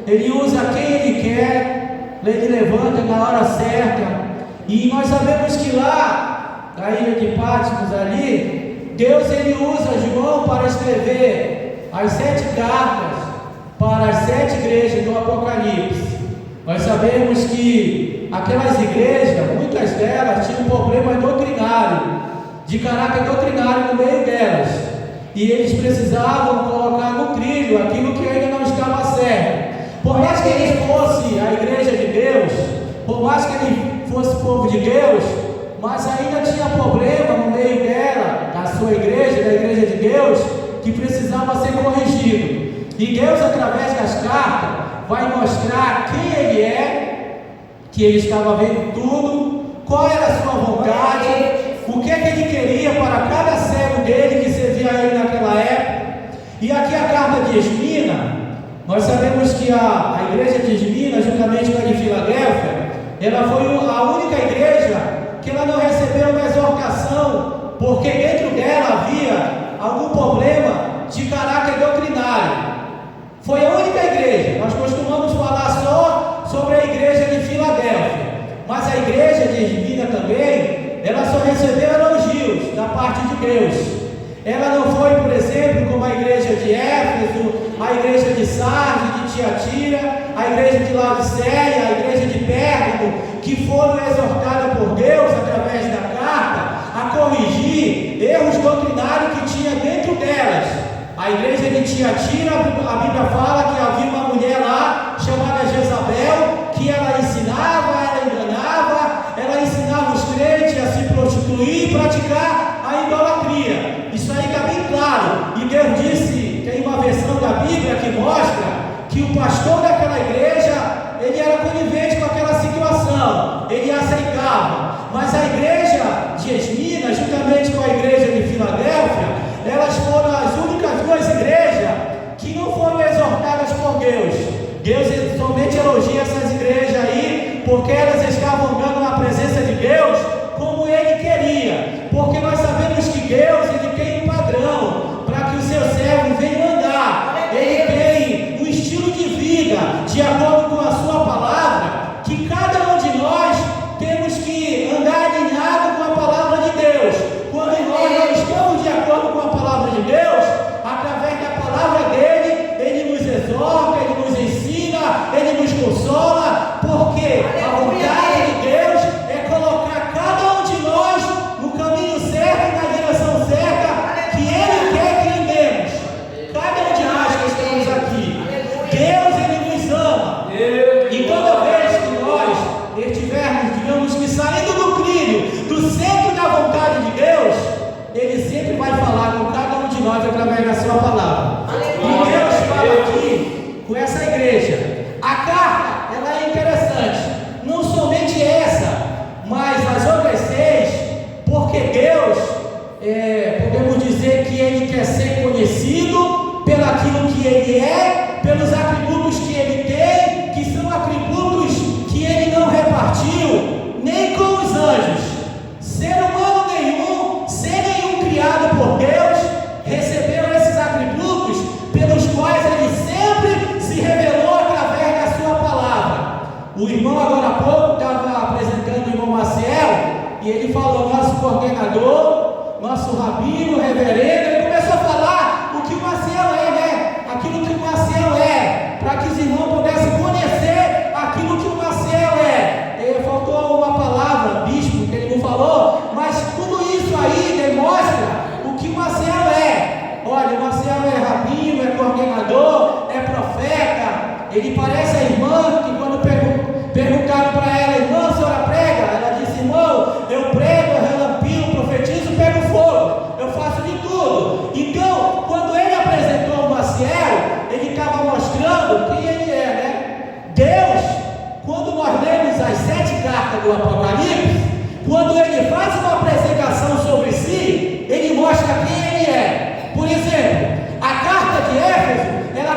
Ele usa quem ele quer, ele levanta na hora certa. E nós sabemos que lá, na ilha de Patmos ali, Deus ele usa João para escrever as 7 cartas para as 7 igrejas do Apocalipse. Nós sabemos que aquelas igrejas, muitas delas tinham um problema doutrinário, de caráter doutrinário no meio delas, e eles precisavam colocar no trilho aquilo que ainda não estava certo. Por mais que eles fossem a igreja de Deus, por mais que ele fosse povo de Deus, mas ainda tinha problema no meio dela, da sua igreja, da igreja de Deus, que precisava ser corrigido. E Deus, através das cartas, vai mostrar quem ele é, que ele estava vendo tudo, qual era a sua vontade, o que é que ele queria para cada servo dele que servia a ele naquela época. E aqui a carta de Esmina, nós sabemos que a igreja de Esmina, juntamente com a de Filadélfia, ela foi a única igreja que ela não recebeu uma exortação, porque dentro dela havia algum problema de caráter doutrinário. Foi a única igreja. Nós costumamos falar só sobre a igreja de Filadélfia, mas a igreja de Esmina também, ela só recebeu elogios da parte de Deus. Ela não foi, por exemplo, como a igreja de Éfeso, a igreja de Sardes, de Tiatira, a igreja de Laodiceia, a igreja de Pérgamo, que foram exortadas por Deus através da carta a corrigir erros doutrinários que tinha dentro delas. A igreja de Tiatira, a Bíblia fala que havia uma mulher lá chamada Jezabel, que ela ensinava, ela enganava, ela ensinava os crentes a se prostituir e praticar a idolatria. Isso aí está bem claro. E Deus disse, tem uma versão da Bíblia que mostra que o pastor daquela igreja, ele era conivente com aquela situação, ele aceitava. Mas a igreja de Esmina, juntamente com a igreja de Filadélfia, elas foram as únicas 2 igrejas que não foram exortadas por Deus. Deus somente elogia essas igrejas aí, porque elas estavam andando na presença de Deus como Ele queria. Porque nós sabemos que Deus, Ele tem um padrão para que os seus servos venham andar. Ele tem um estilo de vida de acordo com a sua palavra, que cada um de nós temos que andar alinhado com a palavra de Deus. Quando nós não estamos de acordo com a palavra de Deus, através da palavra dele, ele nos exorta, ele nos ensina, ele nos consola, porque a vontade de Deus é colocar cada um de nós no caminho certo e na direção certa que ele quer que andemos. Cada um de nós que estamos aqui, Deus ele nos ama, e toda vez que nós estivermos, digamos que saindo do trilho, do centro da vontade de Deus, ele sempre vai falar com cada um de nós através da sua palavra. E Deus fala aqui com essa igreja. A carta, ela é interessante, não somente essa, mas as outras 6, porque Deus, podemos dizer que ele quer ser conhecido pelaquilo que ele é, pelos atributos que ele tem, que são atributos que ele não repartiu nem com os anjos. Ser humano nenhum, ser nenhum criado por Deus, receberam esses atributos pelos quais ele sempre se revelou através da sua palavra. O irmão agora há pouco estava apresentando o irmão Maciel, e ele falou, nosso coordenador, nosso rabino, reverendo, ele começou a falar o que o Maciel é, né? Aquilo que o Maciel é, para que os irmãos pudessem conhecer aquilo que o Maciel é. Faltou uma palavra, bispo, que ele não falou, mas tudo isso aí demonstra o que o Maciel é. Olha, o Maciel é rabino, é coordenador, é profeta. Ele parece a irmã que quando perguntaram para ela, irmã, a senhora prega? Ela disse, irmão, eu prego, eu relampio, profetizo, pego fogo, eu faço de tudo. Então, quando ele apresentou o Maciel, ele estava mostrando quem ele é, né? Deus, quando nós lemos as 7 cartas do Apocalipse, quando ele faz uma apresentação sobre si, ele mostra quem ele é. Por exemplo, a carta de Éfeso, ela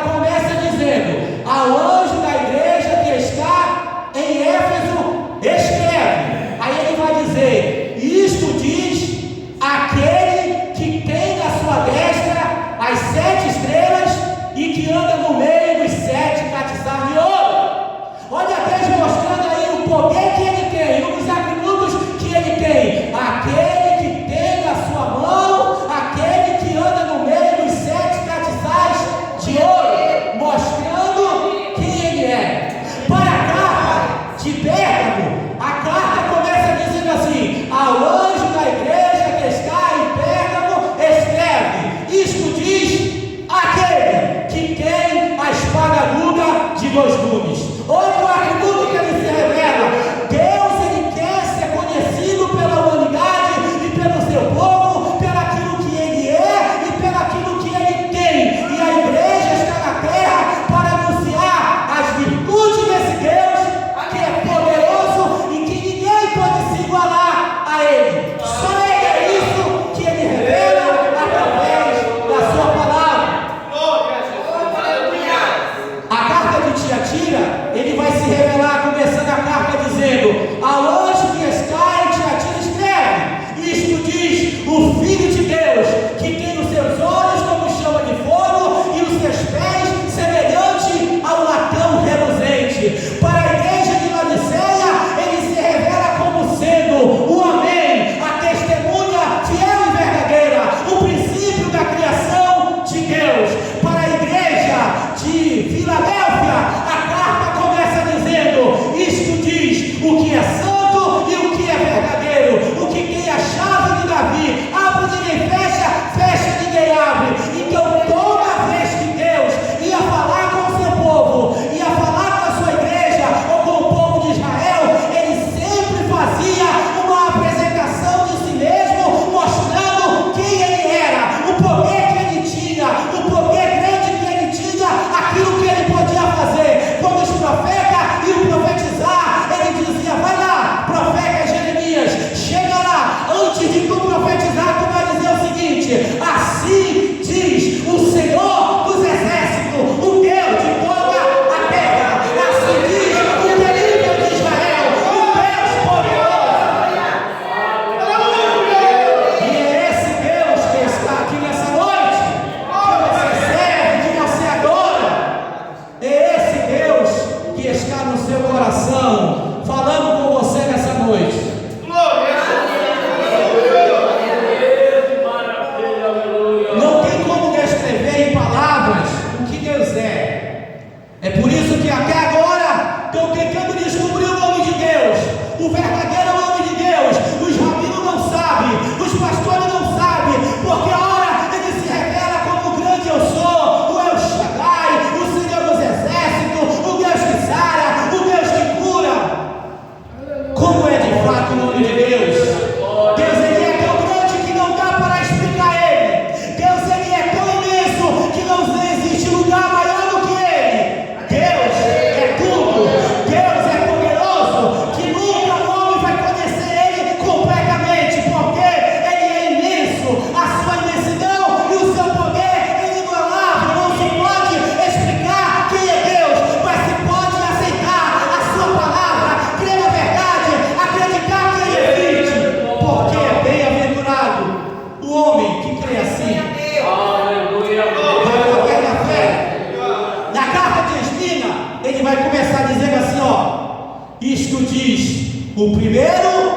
Isto diz o primeiro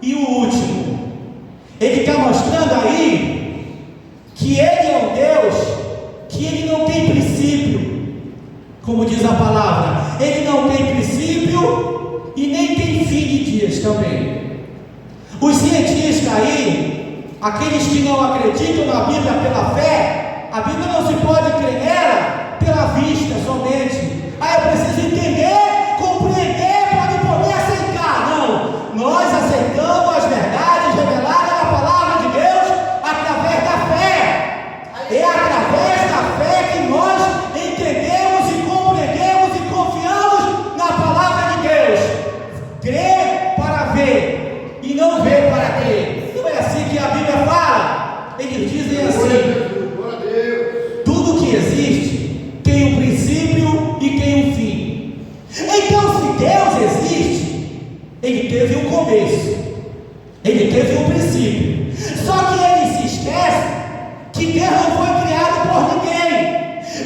e o último. Ele está mostrando aí que Ele é um Deus que Ele não tem princípio, como diz a palavra. Ele não tem princípio e nem tem fim de dias também. Os cientistas aí, aqueles que não acreditam na Bíblia pela fé, a Bíblia não se pode crer nela pela vista somente. Aí eu preciso entender, compreender para me poder aceitar. Não, nós aceitamos as verdades reveladas na palavra de Deus através da fé. É através da fé que nós entendemos e compreendemos e confiamos na palavra de Deus. Crer para ver e não ver para crer. Não é assim que a Bíblia fala. Eles dizem assim: tudo que existe tem um princípio e tem um fim. Então, se Deus existe, Ele teve um começo, Ele teve um princípio. Só que Ele se esquece que Deus não foi criado por ninguém.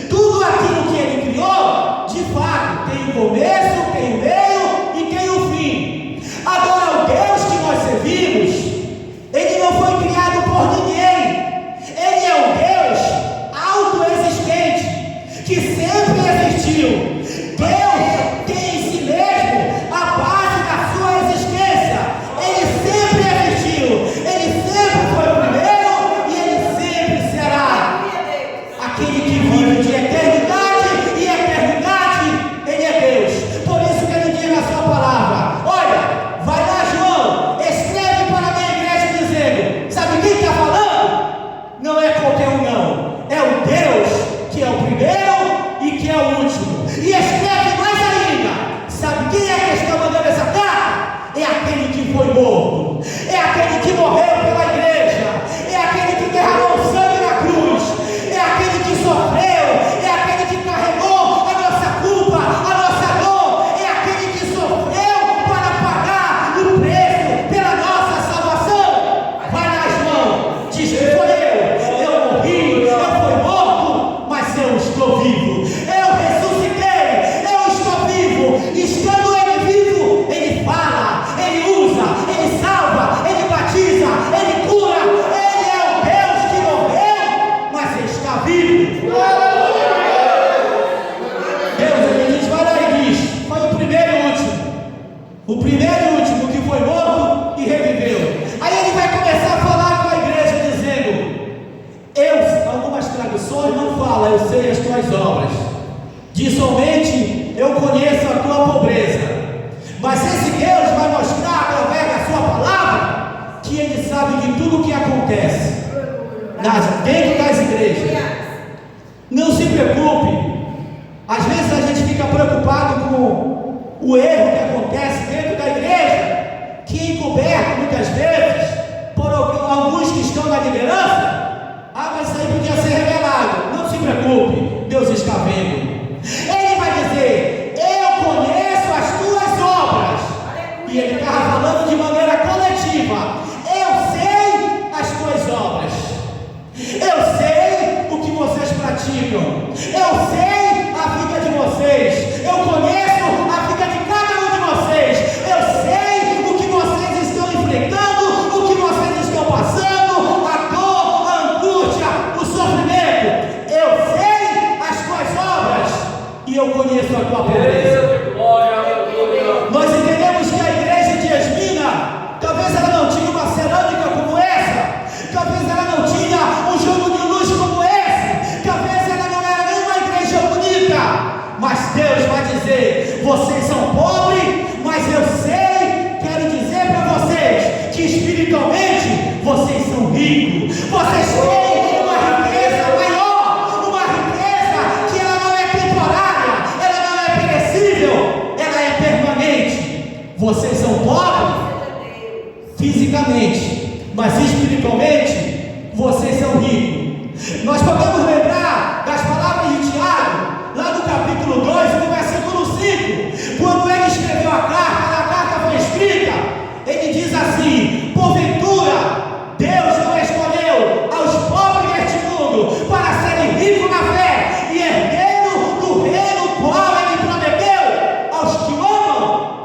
Tudo aquilo que Ele criou, de fato, tem um começo, tem um meio e tem um fim. Agora, o Deus que nós servimos, Ele não foi criado por ninguém. Ele é um Deus autoexistente, que sempre existiu. Deus tem em si mesmo a base da sua existência. Ele sempre existiu. Ele sempre foi o primeiro e Ele sempre será. Aquele que vive de eternidade e eternidade, Ele é Deus. Por isso que Ele diz na sua palavra: olha, vai lá, João, escreve para a minha igreja dizendo. Sabe quem está falando? Não é qualquer um, não. É o Deus que é o primeiro e que é o último. E escreve mais ainda. Sabe quem é que está mandando essa carta? É aquele que foi morto. É aquele que morreu pela igreja. É aquele que derramou sangue na cruz. É aquele que sofreu. É aquele que carregou a nossa culpa, a nossa dor. É aquele que sofreu para pagar o preço pela nossa salvação. Vai lá, João. Diz que foi eu morri, eu fui morto, mas eu estou vivo. Eu ressuscitei, eu estou vivo. Estando Ele vivo, Ele fala, Ele usa, Ele salva, Ele batiza, Ele cura. Ele é o Deus que morreu, mas está vivo. Deus, Ele diz, vai lá e diz, foi o primeiro e o último. O primeiro e o último que foi morto e reviveu. Aí Ele vai começar a falar com a igreja dizendo: algumas traduções não falam, eu sei as tuas obras. Diz somente, eu conheço a tua pobreza. Mas esse Deus vai mostrar através da sua palavra que Ele sabe de tudo o que acontece dentro das igrejas. Não se preocupe. Às vezes a gente fica preocupado com o erro que acontece dentro da igreja, que é encoberto muitas vezes por alguns que estão na liderança. Mas isso aí podia ser revelado. Não se preocupe, Deus está vendo. Ele vai dizer: eu conheço as tuas obras. E Ele estava falando de maneira coletiva. Eu sei as tuas obras. Eu sei o que vocês praticam. Eu sei a vida de vocês. Eu conheço a vida de cada um de vocês. Eu sei o que vocês estão enfrentando, o que vocês estão passando, a dor, a angústia, o sofrimento. Eu sei as tuas obras e eu conheço a tua pobreza. Nós entendemos que a igreja de Esmina, talvez ela não tinha uma cerâmica como essa, talvez ela não tinha um jogo de luz como esse, talvez ela não era nem uma igreja bonita, mas Deus vai dizer: vocês são pobres, mas eu sei, quero dizer para vocês que espiritualmente vocês são ricos, vocês têm uma riqueza maior, uma riqueza que ela não é temporária, ela não é perecível, ela é permanente. Vocês são pobres fisicamente, mas espiritualmente vocês são ricos. Nós podemos lembrar das palavras de Tiago, lá no capítulo 2, no versículo 5, quando ele escreveu a carta foi escrita, ele diz assim: porventura Deus não escolheu aos pobres deste mundo para serem ricos na fé e herdeiro do reino qual Ele prometeu aos que o amam.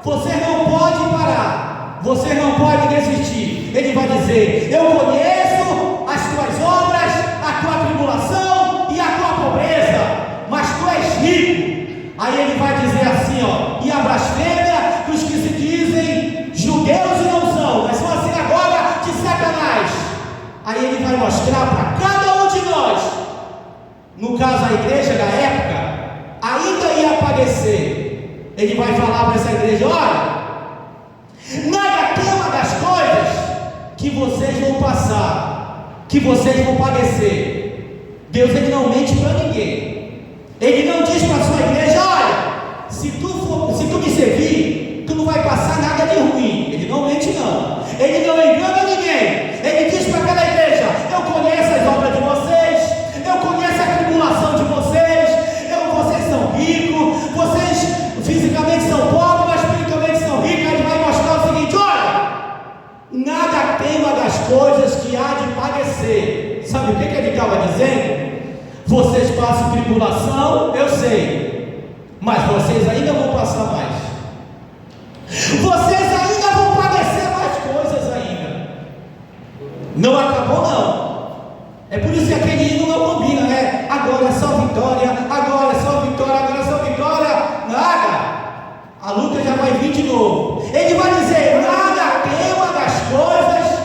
Você não pode parar, você não pode desistir. Ele vai dizer: eu conheço as tuas obras, a tua tribulação e a tua pobreza, mas tu és rico. Aí ele vai dizer assim, ó: e a blasfêmia dos que se dizem judeus e não são, mas são a sinagoga de Satanás. Aí ele vai mostrar para cada um de nós, no caso a igreja da época, ainda ia padecer. Ele vai falar para essa igreja: olha, nada tema das coisas que vocês vão passar, que vocês vão padecer. Deus, ele não mente para ninguém. Ele não diz para a sua igreja: olha, se tu me servir, tu não vai passar nada de ruim. Ele não mente, não. Ele não engana ninguém. Ele diz para aquela igreja: eu conheço as obras de vocês, eu conheço a tribulação de vocês, vocês são ricos, vocês fisicamente são pobres, mas espiritualmente são ricos. Ele vai mostrar o seguinte: olha, nada tema das coisas que há de padecer. Sabe o que ele estava dizendo? Vocês passam tribulação, eu sei, mas vocês ainda vão passar mais. Vocês ainda vão padecer mais coisas ainda. Não acabou, não. É por isso que aquele hino não combina, né? Agora é só vitória, agora é só vitória, agora é só vitória. Nada. A luta já vai vir de novo. Ele vai dizer: nada tema das coisas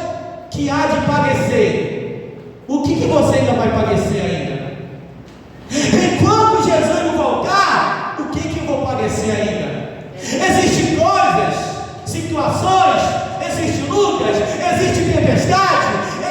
que há de padecer. O que você ainda vai padecer ainda? Enquanto Jesus não voltar, o que eu vou padecer ainda? Existem coisas, situações, existem lutas, existe tempestade,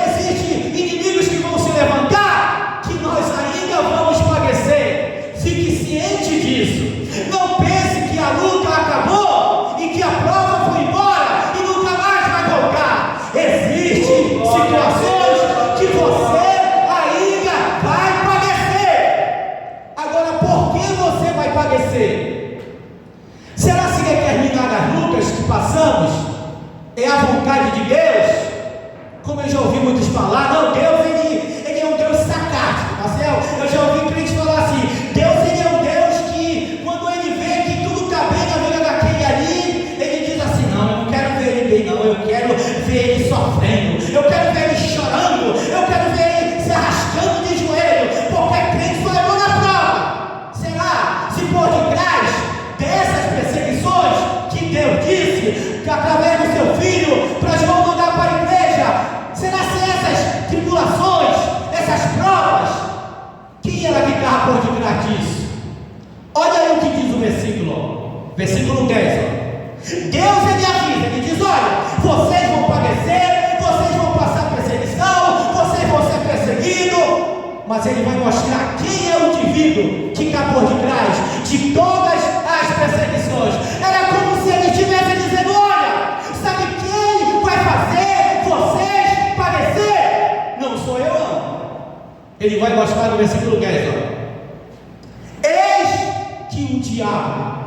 existem inimigos que vão se levantar, que nós ainda vamos padecer. Fique ciente disso. Não pense que a luta acabou e que a prova foi embora e nunca mais vai voltar. Existem situações que você ainda vai padecer. Agora, por que você vai padecer? Será que determinadas lutas que passamos é a vontade de Deus? Como eu já ouvi muitos falar: não, Deus ele é um Deus sarcástico. Marcel, eu já ouvi crentes falar assim: Deus ele é um Deus que, quando ele vê que tudo está bem na vida daquele ali, ele diz assim: não, eu não quero ver ele bem, não, eu quero ver ele sofrendo, eu quero ver ele chorando, eu quero ver ele se arrastando de joelho, porque crente só levou na prova. Será se por detrás dessas perseguições que Deus disse que através do seu filho para João mandar para a igreja, será se essas tribulações, essas provas, quem era que estava por detrás disso? Olha aí o que diz o versículo 10. Deus ele avisa, ele diz: olha, vocês vão padecer, vocês vão passar perseguição, vocês vão ser perseguidos, mas ele vai mostrar quem é o indivíduo que está por detrás de todas as perseguições. Era como se ele estivesse dizendo: olha, sabe quem vai fazer vocês padecer? Não sou eu, não. Ele vai mostrar no versículo 10, eis que o diabo,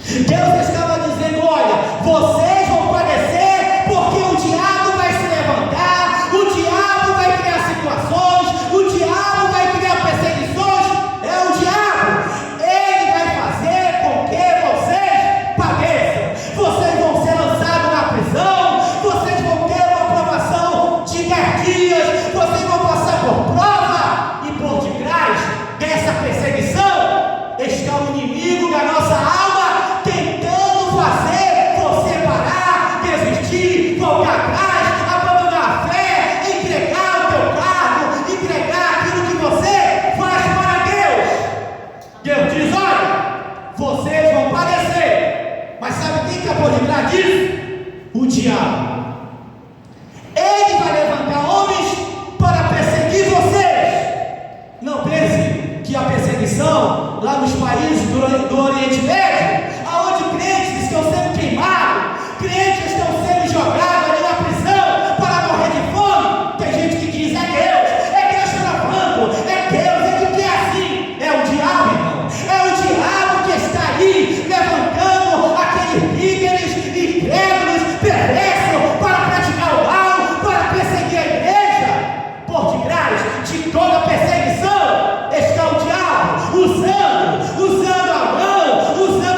Deus estava dizendo: olha, vocês vão padecer porque o diabo vai se levantar, o diabo vai criar situações, o diabo vai criar perseguições. É o diabo. Ele vai fazer com que vocês padeçam. Vocês vão ser lançados na prisão, vocês vão ter uma provação de 10 dias, vocês vão passar por prova, e por detrás dessa perseguição está o inimigo da nossa alma, tentando fazer você parar, desistir, voltar atrás, abandonar a fé, entregar o teu cargo, entregar aquilo que você faz para Deus. Deus diz: olha, vocês vão padecer, mas sabe quem está por detrás disso? O diabo. Ele vai levantar homens para perseguir vocês. Não pense que a perseguição lá nos países do Oriente Médio, aonde crentes estão sendo queimados, crentes estão sendo jogados ali na prisão para morrer de fome, tem gente que diz: é Deus travando, é Deus, ele quer assim. É o diabo, irmão. É o diabo que está ali levantando aqueles líderes incrédulos, perversos, para praticar o mal, para perseguir a igreja. Por detrás de toda perseguição está o diabo, usando a mão, usando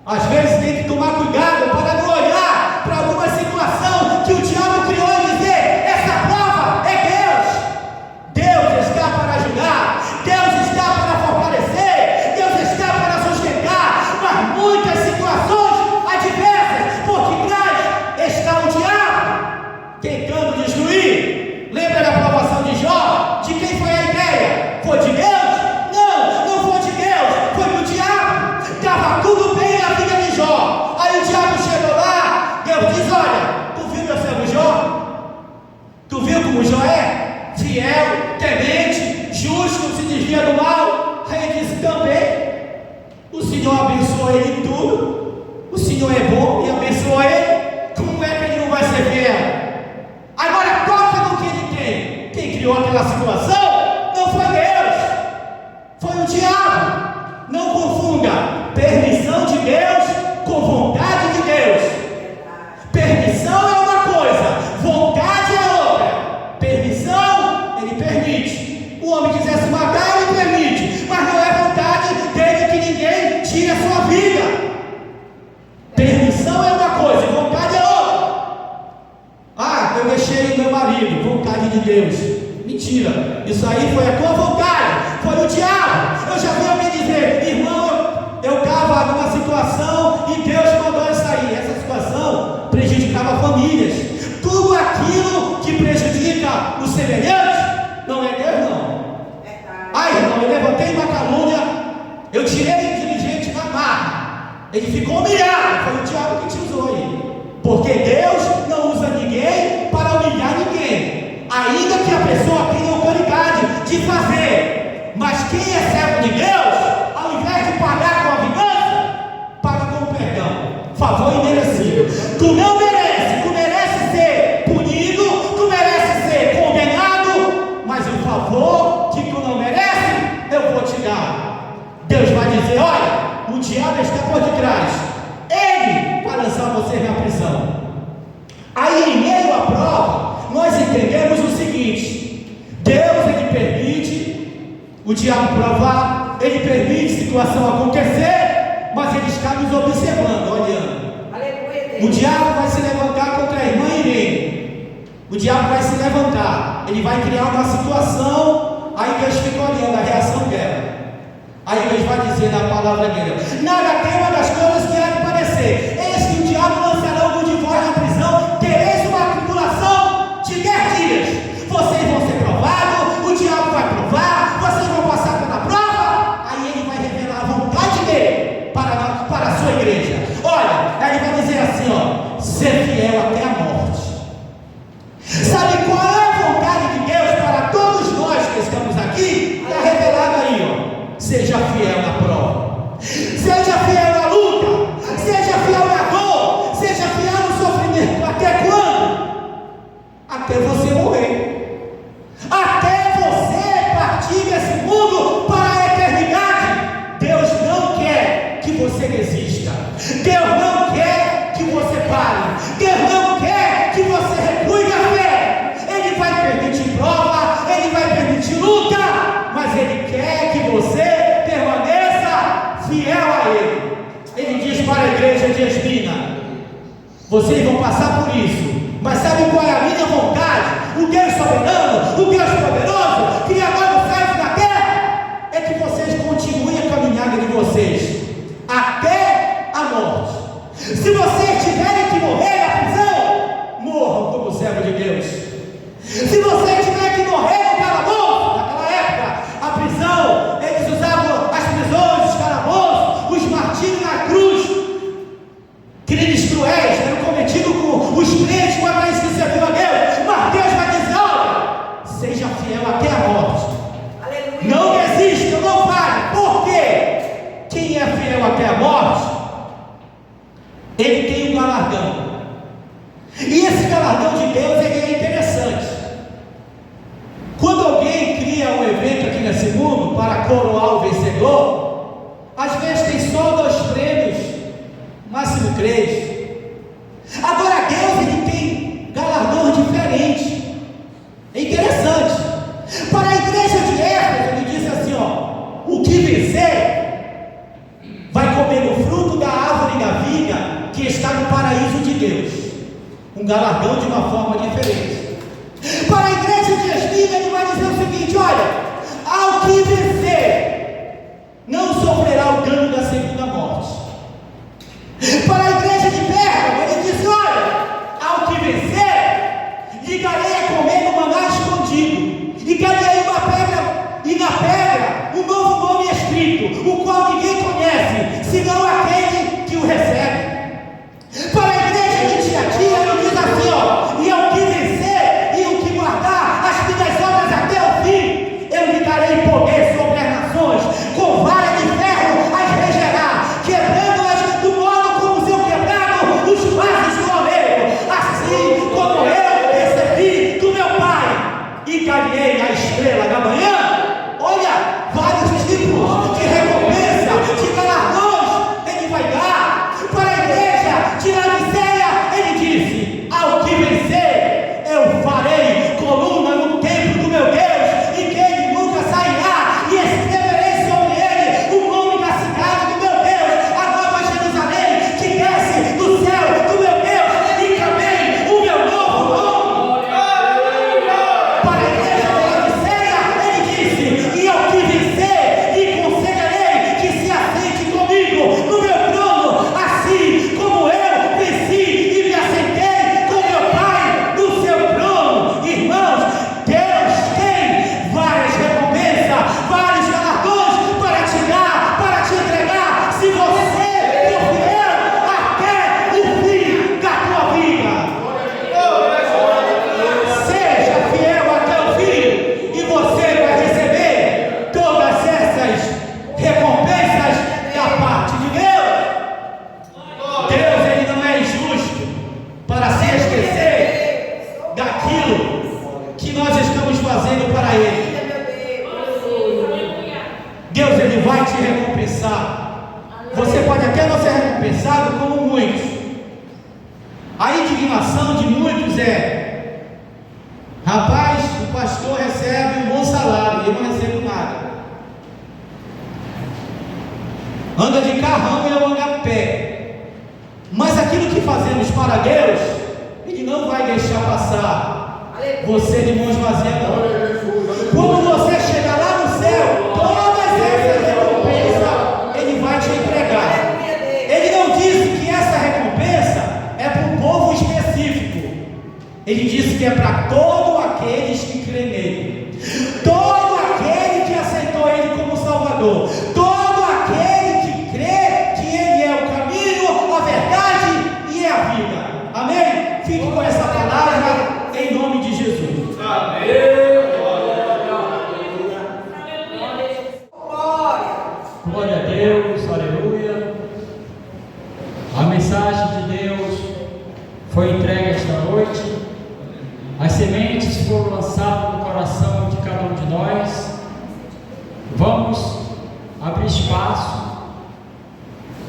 Às vezes tem que tomar cuidado para não olhar para alguma situação que o diabo criou e dizer: essa prova é Deus. Deus está para ajudar, Deus está para fortalecer, Deus está para sustentar, mas muitas situações adversas, por trás está o diabo tentando destruir. Lembra da provação de Jó? De quem foi a ideia? Foi de Deus? Não foi de Deus, foi do diabo. Estava tudo bem na vida de Jó. Aí o diabo chegou lá, Deus diz: olha, tu viu meu servo Jó? Tu viu como Jó é? Fiel, temente, justo, não se desvia do mal. Aí ele disse: também. O Senhor abençoa ele em tudo. O Senhor é bom e abençoa ele. Como é que ele não vai ser fiel? Agora toca no que ele tem. Quem criou aquela situação não foi Deus, foi o diabo. Não confunda permissão de Deus com vontade de Deus. Permissão é uma coisa, vontade é outra. Permissão, ele permite. O homem quiser se matar, ele permite, mas não é vontade dele que ninguém tire a sua vida. Permissão é uma coisa, vontade é outra. Ah, eu deixei o meu marido, vontade de Deus. Mentira, isso aí foi a tua vontade, foi o diabo. Eu já vi alguém dizer: irmão, eu estava numa situação e Deus mandou eu sair. Essa situação prejudicava famílias. Tudo aquilo que prejudica o semelhante não é Deus, não. Ah, irmão, eu levantei uma calúnia, eu tirei o dirigente da marra, ele ficou humilhado. Foi o diabo que te usou aí. Porque Deus não usa ninguém para humilhar ninguém, ainda que a pessoa tenha autoridade de fazer. Mas quem é servo de Deus, ao invés de pagar com a vingança, paga com o perdão. Favor imerecido. Tu não merece, tu merece ser punido, tu merece ser condenado, mas o favor que tu não merece, eu vou te dar. Deus vai dizer: olha, o diabo está por detrás, ele vai lançar você na prisão. Aí, em meio à prova, nós entendemos o seguinte: Deus, ele permite o diabo provar, ele permite a situação acontecer, mas ele está nos observando, olhando. O diabo vai se levantar contra a irmã Irene. O diabo vai se levantar, ele vai criar uma situação, aí Deus fica olhando a reação dela. Aí Deus vai dizer na palavra dele: nada tema das coisas que há de padecer. Eis que o diabo lançará algum de vós na prisão, tereis uma tribulação de 10 dias. Vocês vão ser provados, o diabo vai provar, vocês vão passar pela prova. Aí ele vai revelar a vontade dele para a sua igreja. Olha, aí ele vai dizer assim: ó, ser fiel até a morte. Sabe qual é a vontade de Deus para todos nós que estamos aqui? Está revelado aí, ó. Seja fiel na prova, seja fiel na luta, seja fiel na dor, seja fiel no sofrimento. Até quando? Até você morrer, até você partir desse mundo para a eternidade. Deus não quer que você desista, Deus não quer que você pare, Deus não quer que você recue da fé. Ele vai permitir prova, ele vai permitir luta, mas ele quer que você permaneça fiel a ele. Ele diz para a igreja de Esmina: vocês vão passar por isso, mas sabe qual é a minha vontade? O Deus soberano, o Deus poderoso, Criador dos céus e da terra, é que vocês continuem a caminhada de vocês até a morte. Se vocês tiverem que morrer na prisão, morram como servo de Deus. Se você tiver que morrer no calabouço, naquela época, a prisão, eles usavam as prisões, os calabouços, os martírios na cruz. Crimes cruéis eram cometidos com os crentes contra isso que serviu a Deus. Mas Deus vai dizer: olha, seja fiel até a morte. Aleluia. Não desista, não pare. Por quê? Quem é fiel até a morte, ele tem um galardão. E esse galardão de Deus, ele é interessante. Quando alguém cria um evento aqui nesse mundo para coroar o vencedor, às vezes tem só 2 prêmios, máximo 3. Agora Deus, ele tem galardões diferentes. É interessante. Para a igreja de Éfeso, ele disse assim: ó, o que vencer vai comer o fruto da árvore da está no paraíso de Deus, um galardão de uma forma diferente. Para a igreja de Esmirna, ele vai dizer o seguinte: olha, ao que vencer, não sofrerá o dano da segunda morte. Para a igreja de Pérgamo, ele diz: olha, ao que vencer, lhe darei a comer no maná escondido, e darei uma pedra, e na pedra um novo nome escrito, o qual ninguém conhece, senão aquele que o recebe. Para a igreja de Tiatira, ele diz assim: ó, e ao que vencer e o que guardar as minhas obras até o fim, eu lhe darei poder sobre as nações, com vara de ferro as regerá, quebrando-as do modo como são quebrados os vasos de oleiro, assim como eu recebi do meu Pai, e ganhei a estrela da manhã. Olha, vários tipos de recompensa, de galardões ele vai dar. Para a igreja de Laodiceia, ele disse: ao que vencer, eu farei coluna no templo do meu Deus, e que ele nunca sairá, e escreverei sobre ele o nome da cidade do meu Deus, a nova Jerusalém, que desce do céu do meu Deus, e também o meu novo nome. Para a igreja de Laodiceia, ele disse: e ao que vencer, lhe concederei que se assente comigo no meu trono, assim como eu venci e me assentei com meu Pai no seu trono. Irmãos, Deus tem várias recompensas, vários galardões para te dar, para te entregar, se você for fiel até o fim da tua vida. Seja fiel até o fim, e você vai receber todas essas recompensas da parte de Deus. Deus, ele não é injusto para se esquecer daquilo que nós estamos fazendo para ele. Deus, ele vai te recompensar. Você pode até não ser recompensado como muitos. A indignação de muitos é: rapaz, o pastor recebe um bom salário e eu não recebo nada. Anda de carrão e eu ando a pé. Mas aquilo que fazemos para Deus, ele não vai deixar passar você de mãos vazias, não. Quando você chegar lá no céu, todas essas recompensas ele vai te entregar. Ele não disse que essa recompensa é para um povo específico. Ele disse que é para todos aqueles que creem nele, todo aquele que aceitou ele como Salvador, todo aquele que crê que ele é o caminho, a verdade e a vida. Amém? Fique com essa palavra em nome de Jesus. Glória a Deus, aleluia. A mensagem de Deus foi entregue esta noite. As sementes foram lançadas no coração de cada um de nós. Vamos abrir espaço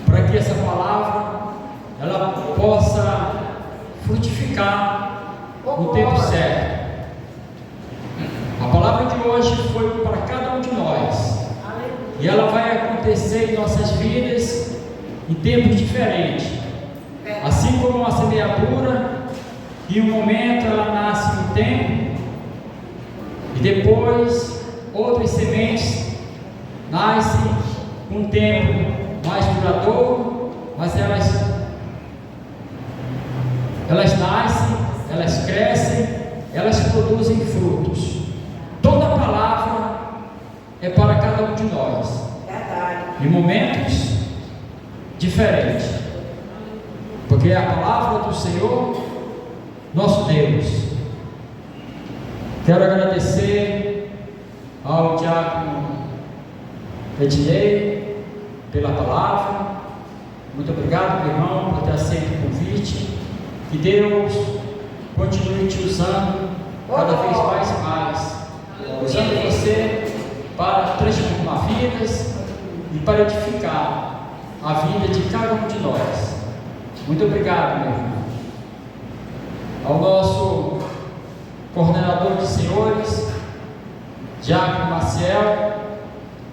para que essa palavra ela possa frutificar no tempo certo. A palavra de hoje foi para cada um de nós. E ela vai acontecer em nossas vidas em tempos diferentes. Assim como uma semeadura, e um momento ela nasce no tempo, e depois outras sementes nascem com um tempo mais duradouro, mas elas nascem, elas crescem, elas produzem frutos. Toda palavra é para cada um de nós, em momentos diferentes, porque é a palavra do Senhor, nosso Deus. Quero agradecer ao diácono Ednei pela palavra. Muito obrigado, meu irmão, por ter aceito o convite. Que Deus continue te usando cada vez mais e mais, usando você para transformar vidas e para edificar a vida de cada um de nós. Muito obrigado, meu irmão. Ao nosso coordenador de senhores, Diácono Maciel,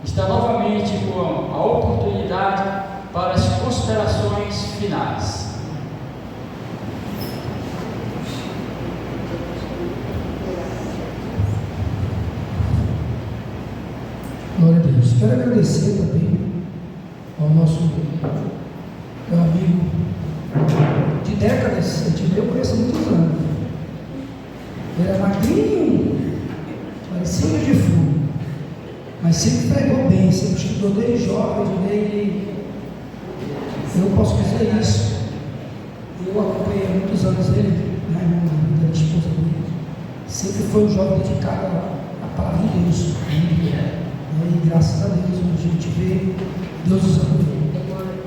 está novamente com a oportunidade para as considerações finais. Quero agradecer também ao nosso meu amigo de décadas, eu conheço há muitos anos. Ele era magrinho, parecia de fumo, mas sempre pregou bem, sempre estudou desde jovem, dele. Eu posso dizer isso. Eu acompanhei há muitos anos ele, né, irmão da esposa dele. Sempre foi um jovem dedicado à palavra de Deus. E graças a Deus, hoje a gente vê Deus usando ele.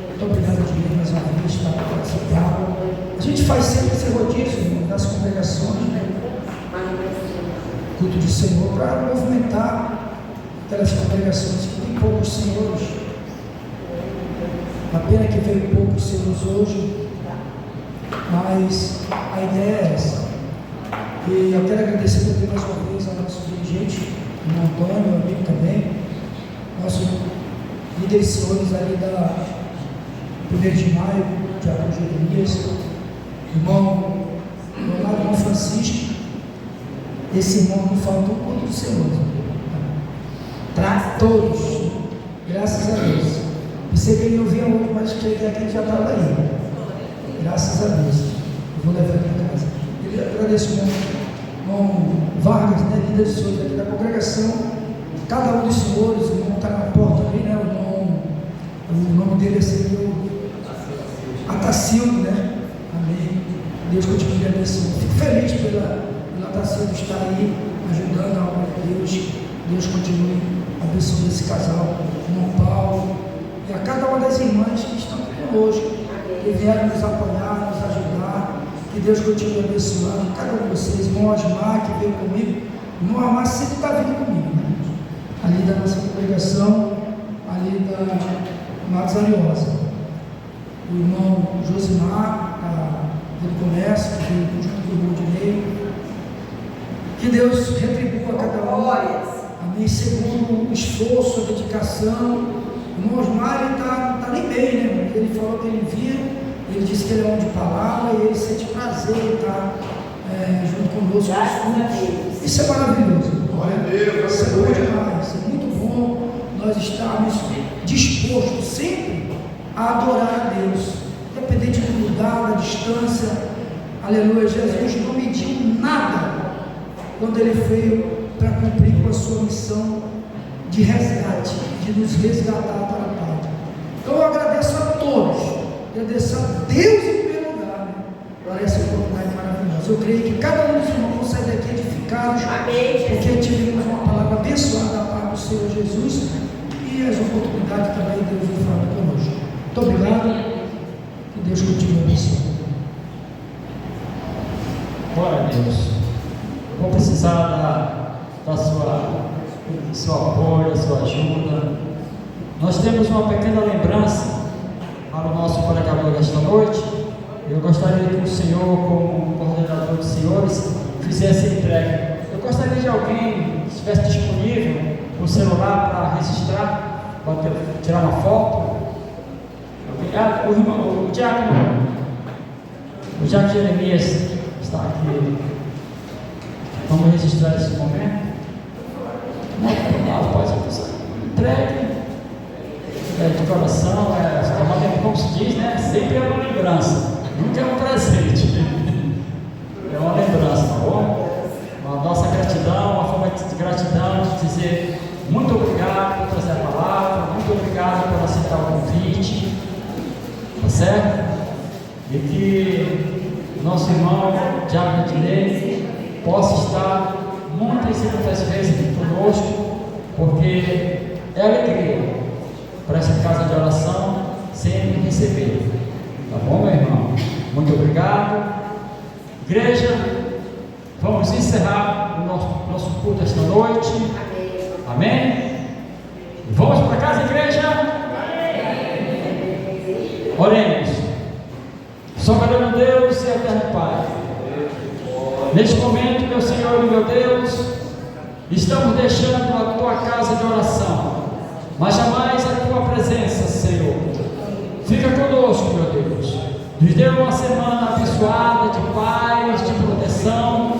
Muito obrigado de mais uma vez para participar. A gente faz sempre esse rodízio das congregações, né? Culto de Senhor, para movimentar aquelas congregações que tem poucos senhores. A pena que veio poucos senhores hoje, mas a ideia é essa. E eu quero agradecer também mais uma vez ao nosso dirigente, o Antônio, meu amigo também, nosso líderes senhores ali da 1º de maio, Diácono Jeremias, irmão Leonardo, irmão Francisco. Esse irmão não faltou contra o Senhor. Para todos, graças a Deus. Pensei que ele não vinha hoje, mas cheguei aqui e já estava aí. Graças a Deus. Eu vou levar ele para casa. Eu agradeço o irmão Vargas, né, líder de senhores aqui da congregação. Cada um dos senhores, o irmão está na porta ali, né? O nome dele é Senhor Atacildo, né? Amém. Deus continue abençoando. Fico feliz pela Atacildo estar aí, ajudando a obra de Deus. Deus continue abençoando esse casal, o irmão Paulo, e a cada uma das irmãs que estão aqui conosco, que vieram nos apoiar, nos ajudar. Que Deus continue abençoando cada um de vocês. Irmão Osmar, que veio comigo. Irmão Osmar sempre está vindo comigo, né? Ali da nossa congregação, ali da Matos Ariosa. O irmão Josimar, do comércio, que veio junto com o irmão Dinei. Que Deus retribua a cada um. Amém. Segundo o esforço, a dedicação. O irmão Osmar, ele não está nem bem, né? Ele falou que ele via. Ele disse que ele é homem de palavra e ele sente prazer em estar junto conosco. Isso é maravilhoso. Isso é bom demais, isso é muito bom nós estarmos dispostos sempre a adorar a Deus, independente do lugar, da distância. Aleluia. Jesus não mediu nada quando ele veio para cumprir com a sua missão de resgate, de nos resgatar para a pátria. Então eu agradeço a todos. Agradeço a Deus em primeiro lugar, né, por essa oportunidade maravilhosa. Eu creio que cada um dos irmãos sai daqui edificados, porque tivemos uma palavra abençoada da parte do Senhor Jesus e as oportunidades que também Deus vai falar conosco. Muito obrigado, que Deus continue abençoando. Glória a Deus. Vou precisar do seu apoio, da sua ajuda. Nós temos uma pequena lembrança para o nosso pregador desta noite. Eu gostaria que o senhor, como coordenador dos senhores, fizesse a entrega. Eu gostaria de alguém que estivesse disponível o celular para registrar, para tirar uma foto. O diácono Jeremias está aqui. Vamos registrar esse momento. Não, pode passar. Entregue. De coração, como se diz, né? Sempre é uma lembrança, nunca é um presente. É uma lembrança, tá bom? A nossa gratidão, uma forma de gratidão, de dizer muito obrigado por trazer a palavra, muito obrigado por aceitar o convite, tá certo? E que nosso irmão Diácono Dinei possa estar muitas e muitas vezes conosco, porque é alegria para essa casa de oração sempre receber. Tá bom, meu irmão? Muito obrigado. Igreja, vamos encerrar o nosso culto esta noite. Amém? Vamos para casa, igreja? Oremos. Soberano Deus e eterno Pai, neste momento, meu Senhor e meu Deus, estamos deixando a tua casa de oração, mas jamais a tua presença, Senhor. Fica conosco, meu Deus. Nos dê uma semana abençoada de paz, de proteção.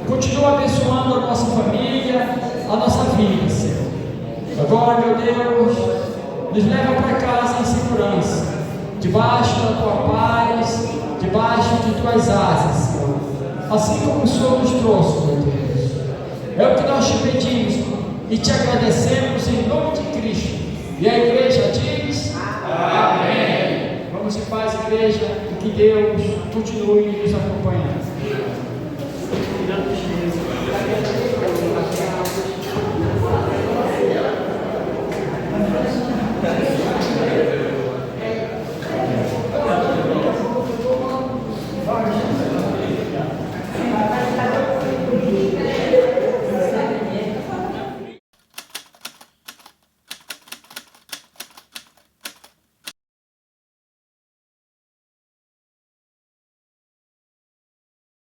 Continua abençoando a nossa família, a nossa vida, Senhor. Agora, meu Deus, nos leva para casa em segurança, debaixo da tua paz, debaixo de tuas asas, Senhor. Assim como o Senhor nos trouxe, meu Deus. É o que nós te pedimos e te agradecemos em nome de Cristo. E a igreja diz: Amém. Vamos em paz, igreja, e que Deus continue nos acompanhando. Amém.